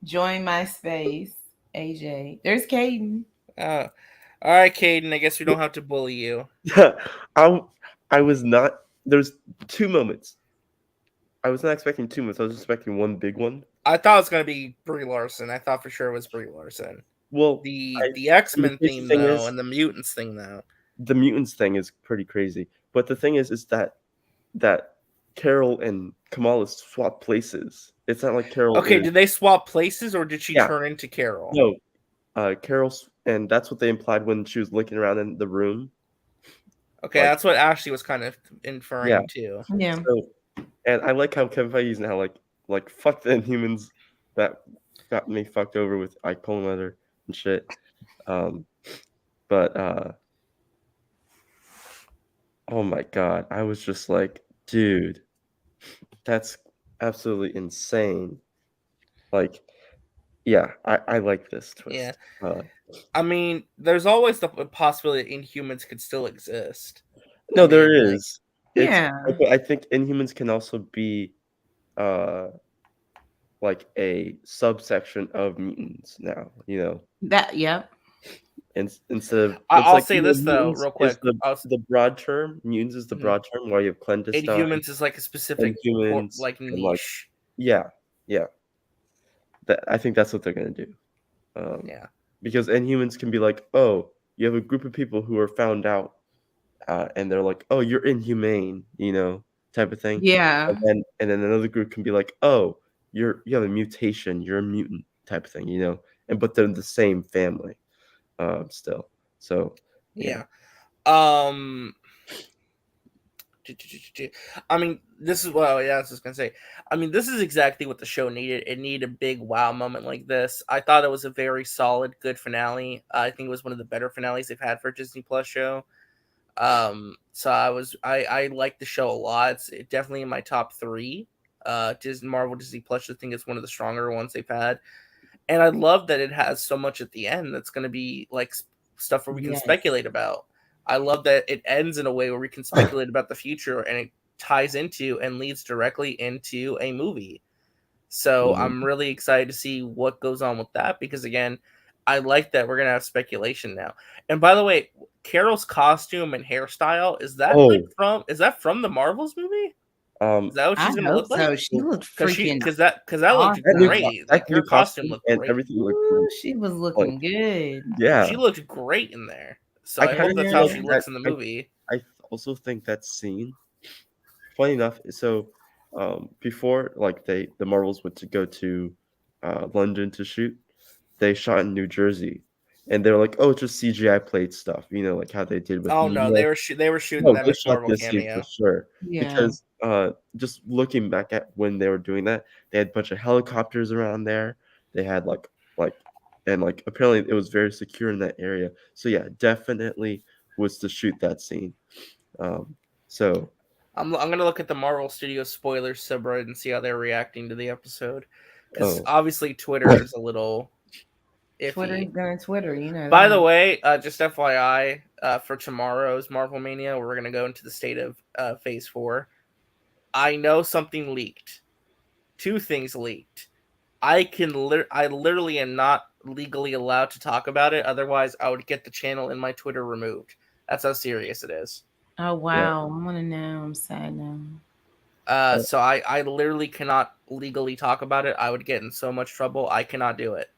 Join my space, AJ. There's Caden. All right, Caden. I guess we don't have to bully you. I was not. There's 2 moments. I was not expecting 2 moments. I was expecting one big one. I thought it was going to be Brie Larson. I thought for sure it was Brie Larson. Well, the X-Men theme though, and the mutants thing though. The mutants thing is pretty crazy. But the thing is that Carol and Kamala swap places. It's not like Carol. Okay, did they swap places, or did she turn into Carol? No, Carol's, and that's what they implied when she was looking around in the room. Okay, that's what Ashley was kind of inferring to. Yeah. So, and I like how Kevin Feige's now like fuck the Inhumans that got me fucked over with Ike Perlmutter and shit. But oh my god, I was just like, dude, that's absolutely insane. Like, yeah, I like this twist. Yeah. I mean, there's always the possibility that Inhumans could still exist. No, there is. I think Inhumans can also be like a subsection of mutants now, That, yep. Instead of I'll say this though, real quick. The broad term, mutants is the broad term, while you have clandestine. Inhumans is like a specific like niche. Yeah. I think that's what they're gonna do. Because Inhumans can be like, oh, you have a group of people who are found out, and they're like, oh, you're inhumane, type of thing. Yeah. And then another group can be like, oh, you have a mutation, you're a mutant, type of thing, but they're the same family, still. So yeah. I mean, this is well, yeah. I was just gonna say. I mean, this is exactly what the show needed. It needed a big wow moment like this. I thought it was a very solid, good finale. I think it was one of the better finales they've had for a Disney Plus show. So I like the show a lot. It's definitely in my top three. Disney Marvel Disney Plus. I think it's one of the stronger ones they've had, and I love that it has so much at the end that's going to be like stuff where we can Yes. speculate about. I love that it ends in a way where we can speculate about the future, and it ties into and leads directly into a movie. So Mhm. I'm really excited to see what goes on with that because again, I like that we're gonna have speculation now. And by the way, Carol's costume and hairstyle Oh, is that from the Marvels movie? Is that what I she's gonna hope look like? so. She looked Cause freaking that looked that new awesome. co great. that Like new her costume costume looked and great. everything looked Ooh, great. she was Like, looking good. yeah. She looked great in there. So I I kinda hope that's feel how like she Yeah. that looks in the movie. I also think that scene funny enough, so, before, like, the Marvels went to go to, London to shoot, they shot in New Jersey, and they were like, "Oh, it's just CGI plate stuff," like how they did with Oh no, Mania. they were shooting No, that they Miss shot Marvel this scene for cameo. sure Yeah. because, just looking back at when they were doing that, they had a bunch of helicopters around there. They had, like and, like, apparently it was very secure in that area. So, yeah, definitely was to shoot that scene. Um, so I'm gonna look at the Marvel Studios spoilers subreddit and see how they're reacting to the episode, because oh, obviously Twitter is a little Twitter's iffy. gonna Twitter, you know By the that. way, just FYI, for tomorrow's Marvel Mania, where we're gonna go into the state of Phase 4. I know something leaked. Two things leaked. I literally am not legally allowed to talk about it. Otherwise, I would get the channel in my Twitter removed. That's how serious it is. Oh yeah. wow. I wanna know. I'm sad now. So I literally cannot legally talk about it. I would get in so much trouble. I cannot do it.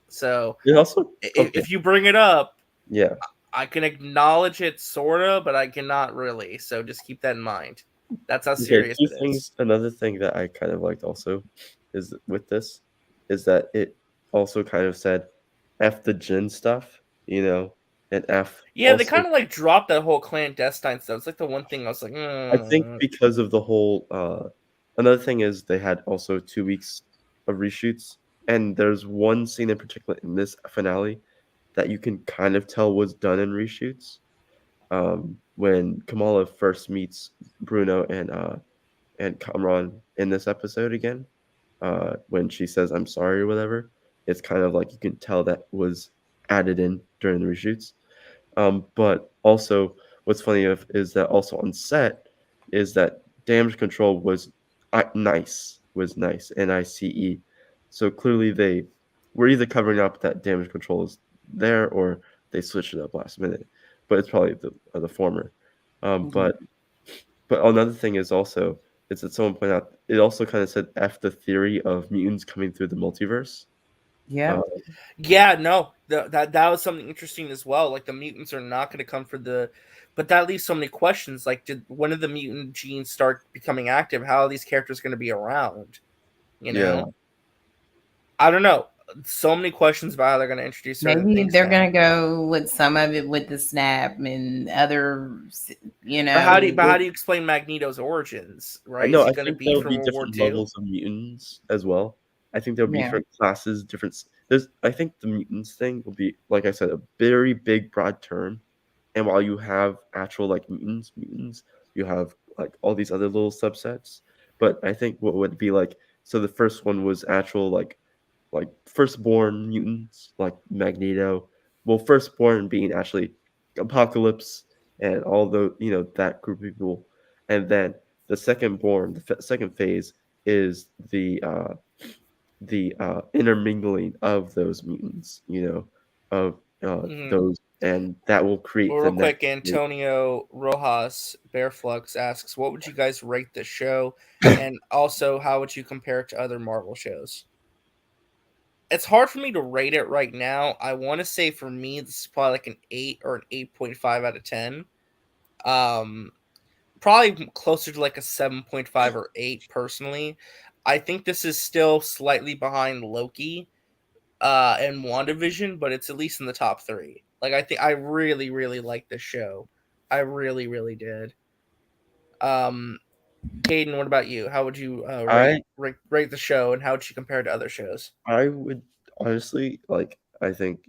So It also okay, if you bring it up, yeah. I can acknowledge it sorta, but I cannot really. So just keep that in mind. That's how Okay, serious 2 it is. things another thing that I kind of liked also is with this, is that it also kind of said F the Jin stuff, and F Yeah, they also kind of like dropped that whole clandestine stuff. It's like the one thing I was like, I think because of the whole, another thing is they had also 2 weeks of reshoots, and there's one scene in particular in this finale that you can kind of tell was done in reshoots, when Kamala first meets Bruno and Kamran in this episode again, when she says, "I'm sorry," or whatever, it's kind of like you can tell that was added in during the reshoots. But also, what's funny is that also on set is that damage control was nice, NICE. So clearly they were either covering up that damage control is there or they switched it up last minute. But it's probably the former. Um, Mhm. but but another thing is also is that someone pointed out it also kind of said F the theory of mutants coming through the multiverse. Uh, Yep. yeah, no, that was something interesting as well. Like the mutants are not going to come for the, but that leaves so many questions. Like, did when did the mutant genes start becoming active? How are these characters going to be around? You yeah, know, I don't know. So many questions about how they're going to introduce certain Maybe things they're now. gonna go with some of it with the snap and other, But how do you explain Magneto's origins? I Right? Is know, he I going to think be there would from be World War different II? levels of mutants as well. I think there'll be yeah. different classes, there's I think the mutants thing will be, like I said, a very big broad term. And while you have actual like mutants, you have like all these other little subsets. But I think what would be like so the first one was actual like firstborn mutants like Magneto. Well, firstborn being actually Apocalypse and all the that group of people, and then the secondborn, the second phase is the intermingling of those mutants, of Mhm. those, and that will create Well, the real next quick, group. Antonio Rojas Bearflux asks, "What would you guys rate this show, and also how would you compare it to other Marvel shows?" It's hard for me to rate it right now. I want to say for me, this is probably like an 8 or an 8.5 out of 10. Um, Probably closer to like a 7.5 or 8 personally. I think this is still slightly behind Loki and WandaVision, but it's at least in the top 3. Like I think I really really like this show. I really really did. Um, Caden, what about you? How would you I rate the show, and how would you compare it to other shows? I would honestly like. I think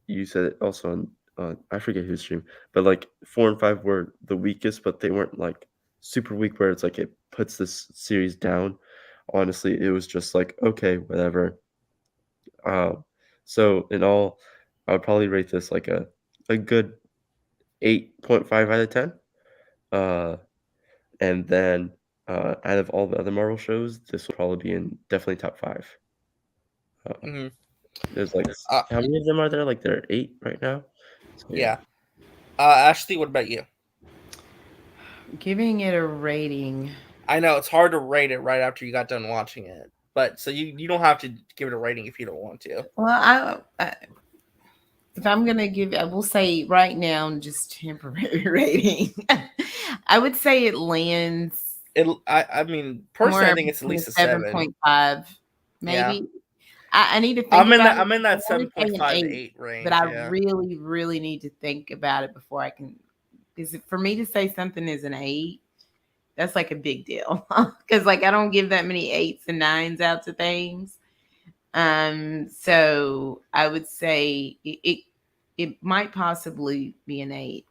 you said it also on I forget whose stream, but like 4 and 5 were the weakest, but they weren't like super weak where it's like it puts this series down. Honestly, it was just like okay, whatever. Um, so in all, I would probably rate this like a good 8.5 out of 10. Uh, and then out of all the other Marvel shows, this will probably be in definitely top 5. Uh, Hmm. there's like Uh, how many of them are there? Like there are 8 right now. So yeah. yeah. Ashley, what about you? Giving it a rating. I know it's hard to rate it right after you got done watching it, but so you don't have to give it a rating if you don't want to. Well, if I'm gonna give, I will say right now, just temporary rating. I would say it lands I mean, personally, I somewhere think it's at between least a seven 7. point five, Yeah, maybe. I need to think about it. I'm in I that want to say an 7.5 to 8, 8 but range. I Yeah. really, really need to think about it before I can. Because for me to say something is an 8, that's like a big deal. Because like I don't give that many 8s and 9s out to things. So I would say it might possibly be an 8.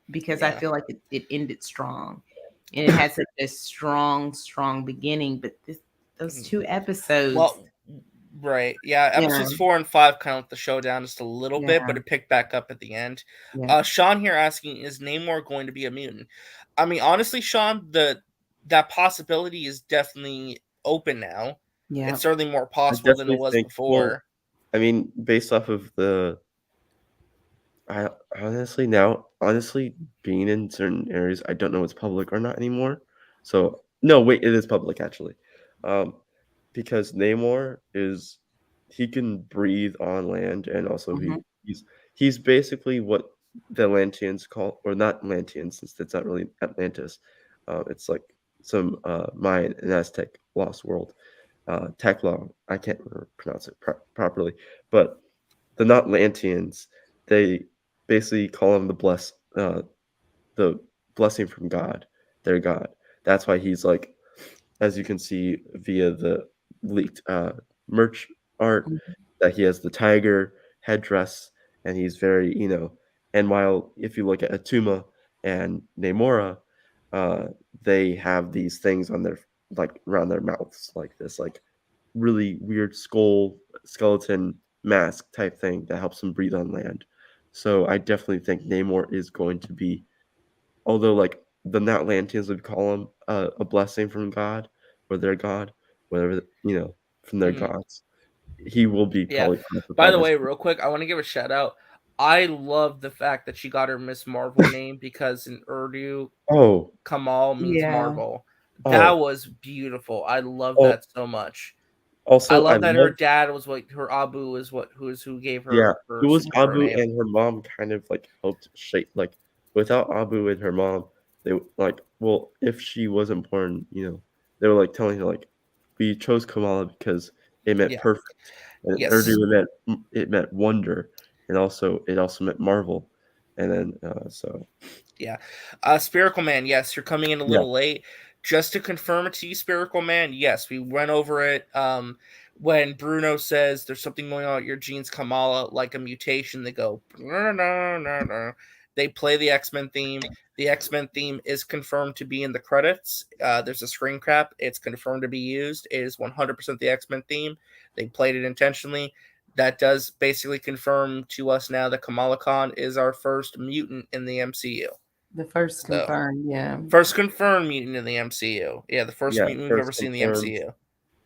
Because I Yeah. feel like it ended strong, and it had such a strong beginning. But those 2 episodes, Well, right. Yeah. yeah, Episodes 4 and 5 kind of let the show down just a little bit, yeah, but it picked back up at the end. yeah, Sean here asking, is Namor going to be a mutant? I mean, honestly, Sean, that possibility is definitely open now. yeah. It's certainly more I possible than it definitely was think well, before. I mean, based off of the I honestly now honestly, being in certain areas, I don't know what's public or not anymore. So no, wait, it is public actually. Um, because Namor is he can breathe on land and also Mhm. he's basically what the Atlanteans call or not Atlanteans since it's not really Atlantis. It's like some Mayan and Aztec lost world. Tekla, I can't pronounce it properly, but the not Lantians, they basically call him the blessing from God, their God. That's why he's like, as you can see via the leaked merch art, Mhm. that he has the tiger headdress, and he's very, and while if you look at Atuma and Namora, uh, they have these things on their like around their mouths, like this, like really weird skeleton mask type thing that helps him breathe on land. So I definitely think Namor is going to be, although like the Natlanteans would call him a blessing from God or their God, whatever from their Mhm. gods. He will be Yeah. probably By classified the as way, real quick, I want to give a shout out. I love the fact that she got her Miss Marvel name because in Urdu, oh Kamal means Yeah. Marvel. That oh was beautiful. I love oh. that so much. I Also, I love that her love dad was what her Abu is what who gave yeah. her It her was superhero Abu name. and her mom kind of like helped shape like without Abu and her mom, like well if she wasn't born, they were like telling her like we chose Kamala because it meant Yeah. perfect. And Urdu Yes. it meant wonder, and also it also meant marvel, and then so Yeah. Spherical Man, yes, you're coming in a yeah. little late. Just to confirm it to you, Spherical Man, yes, we went over it. When Bruno says there's something going on with your genes, Kamala, like a mutation, they go, "No, no, no, no." They play the X-Men theme. The X-Men theme is confirmed to be in the credits. There's a screen cap. It's confirmed to be used. It is 100% the X-Men theme. They played it intentionally. That does basically confirm to us now that Kamala Khan is our first mutant in the MCU. The first So, confirmed, yeah. first confirmed mutant in the MCU. Yeah, the first Yeah, mutant we've ever seen in the MCU.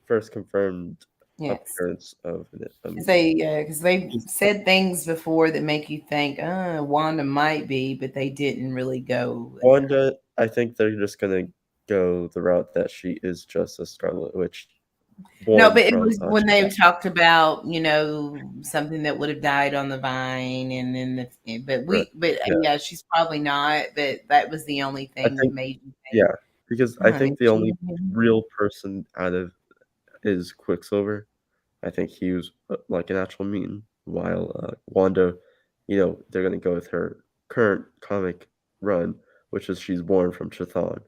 first confirmed Yes. appearance of Because mutant. they said things before that make you think, Wanda might be, but they didn't really go there. Wanda, I think they're just gonna go the route that she is just a Scarlet Witch No, born but it from was when Shield. they talked about, something that would have died on the vine, and then Right. but Yeah. yeah, she's probably not. But that was the only I thing that think made you think, yeah, because I maybe think the she. only real person out of is Quicksilver. I think he was like an actual mutant, while Wanda, they're gonna go with her current comic run, which is she's born from Chthon.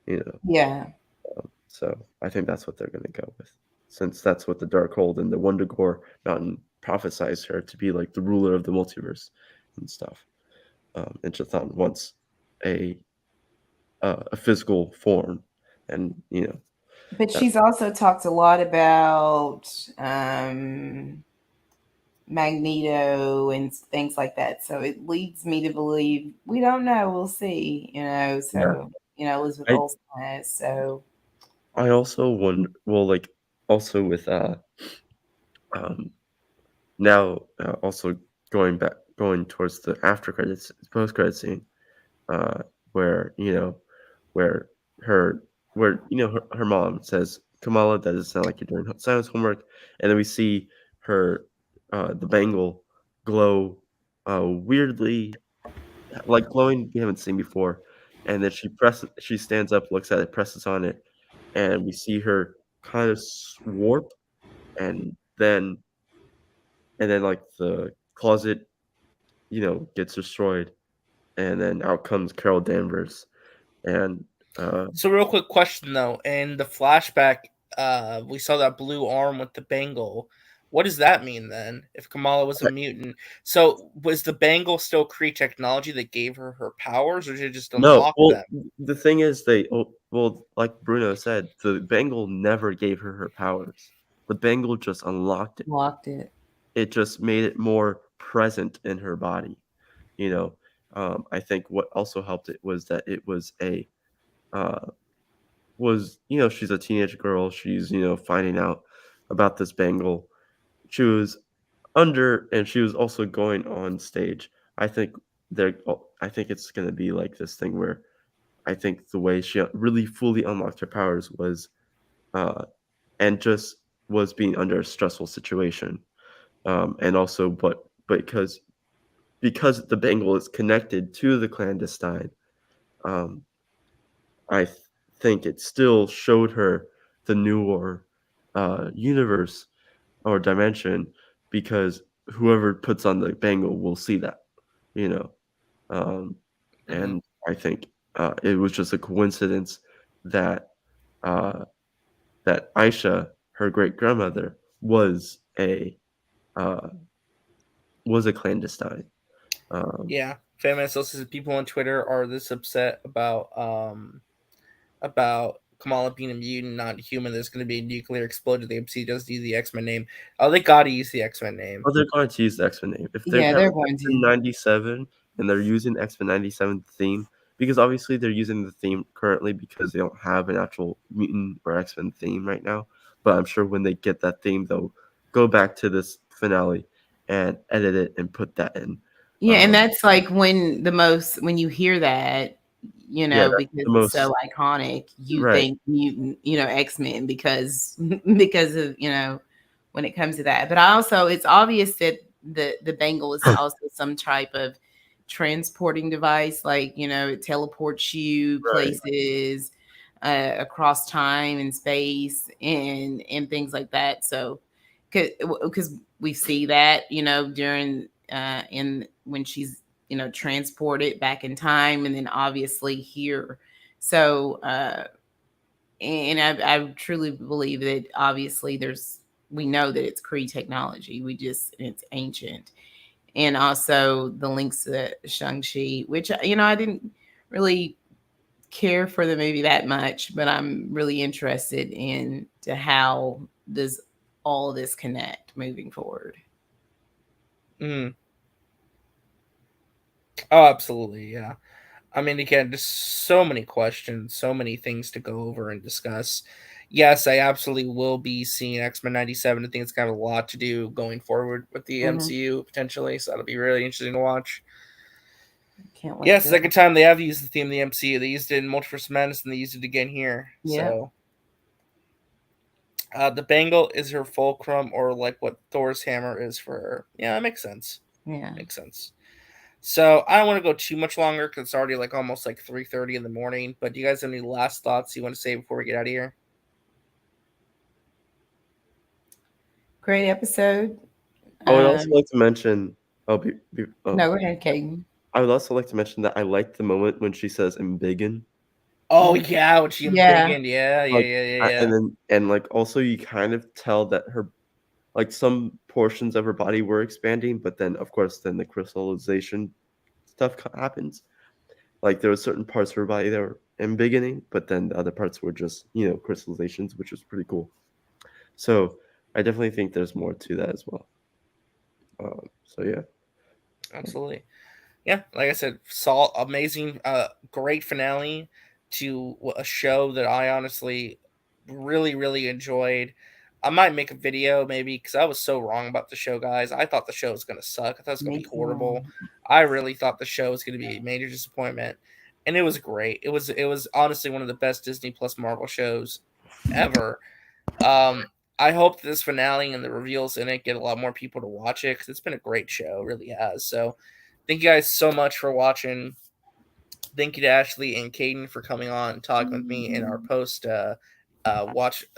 You know, Yeah. so I think that's what they're going to go with, since that's what the Darkhold and the Wundagore Mountain prophesies her to be, like the ruler of the multiverse and stuff. And Chthon wants a a physical form, and But that she's also talked a lot about Magneto and things like that. So it leads me to believe we don't know. We'll see. yeah. So Elizabeth I Olsen has. So I also wonder. Well, like also with um now also going towards the after credits post credit scene, uh where where her where her mom says, Kamala, that doesn't sound like you're doing science homework, and then we see her the bangle glow weirdly, like glowing we haven't seen before, and then she stands up, looks at it, presses on it, and we see her kind of warp, and then like the closet gets destroyed, and then out comes Carol Danvers, and So, real quick question though, in the flashback, we saw that blue arm with the bangle. What does that mean then? If Kamala was a mutant, so was the bangle still Kree technology that gave her her powers, or did it just no, unlock well, them? the thing is well, like Bruno said, the bangle never gave her her powers. The bangle just unlocked it. locked it. It just made it more present in her body, you know? I think what also helped it was that it was uh, she's a teenage girl. She's, finding out about this bangle. She was and she was also going on stage. I think I think it's gonna be like this thing where I think the way she really fully unlocked her powers was, uh, and just was being under a stressful situation, and also, but because the bangle is connected to the clandestine, um, I think it still showed her the newer universe or dimension, because whoever puts on the bangle will see that, you know. Um, Mm-hmm. and I think it was just a coincidence that uh, that Aisha, her great grandmother, a uh, was a clandestine. Um, Yeah, feminist says people on Twitter are this upset about Kamala being a mutant, not human. There's going to be a nuclear explosion. The MC does use the X Men name. Oh, they gotta use the X Men name. Well, they're going to use the X-Men name. If they Yeah, have they're going X-Men to. 97 and they're using X-Men 97 theme, because obviously they're using the theme currently because they don't have an actual mutant or X-Men theme right now. But I'm sure when they get that theme, they'll go back to this finale and edit it and put that in. Yeah, and that's like when you hear that, Yeah, that's because the it's so most iconic, you right. think mutant, X-Men because because of, when it comes to that. But also it's obvious that the bangle is also some type of transporting device, like, it teleports you Right. places across time and space and things like that. So because we see that, during in when she's, transported back in time, and then obviously here. So and I truly believe that obviously we know that it's Kree technology. It's ancient. And also the links to Shang-Chi, which, I didn't really care for the movie that much, but I'm really interested in to how does all this connect moving forward. Mm. Oh, absolutely, yeah. I mean, again, just so many questions, so many things to go over and discuss. Yes, I absolutely will be seeing X Men '97. I think it's got a lot to do going forward with the Mhm. MCU potentially, so that'll be really interesting to watch. Can't wait Yes, for second that. time they have used the theme of the MCU. They used it in Multiverse of Madness, and they used it again here. Yeah. So, the bangle is her fulcrum, or like what Thor's hammer is for her. Yeah, that makes sense. Yeah. Makes sense. So I don't want to go too much longer because it's already like almost like 3:30 in the morning. But do you guys have any last thoughts you want to say before we get out of here? Great episode. I would also Um, like to mention. Oh, no, go ahead, Caden. I would also like to mention that I liked the moment when she says "embiggen." Oh yeah, when she Yeah. embiggened, yeah, Like, yeah. and then like, also you kind of tell that her like, some portions of her body were expanding, but then, of course, then the crystallization stuff happens. Like, there were certain parts of her body that were embiggening, but then the other parts were just, crystallizations, which was pretty cool. So, I definitely think there's more to that as well. So yeah. Absolutely. Yeah, like I said, saw amazing, great finale to a show that I honestly really enjoyed. I might make a video maybe because I was so wrong about the show, guys. I thought the show was gonna suck. I thought it was gonna Me be horrible. too. I really thought the show was gonna be a major disappointment, and it was great. It was honestly one of the best Disney Plus Marvel shows ever. I hope this finale and the reveals in it get a lot more people to watch it because it's been a great show, it really has. So, thank you guys so much for watching. Thank you to Ashley and Caden for coming on and talking with me in our post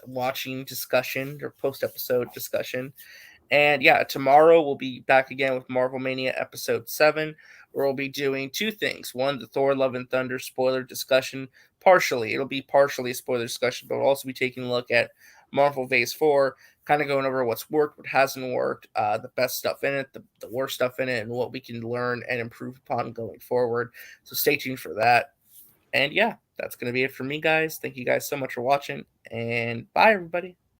watching discussion or post episode discussion. And yeah, tomorrow we'll be back again with Marvel Mania episode 7, where we'll be doing two things. One, the Thor Love and Thunder spoiler discussion. Partially, it'll be partially a spoiler discussion, but we'll also be taking a look at Marvel Phase 4, kind of going over what's worked, what hasn't worked, the best stuff in it, the worst stuff in it, and what we can learn and improve upon going forward. So stay tuned for that. And yeah, that's going to be it for me, guys. Thank you guys so much for watching, and bye, everybody.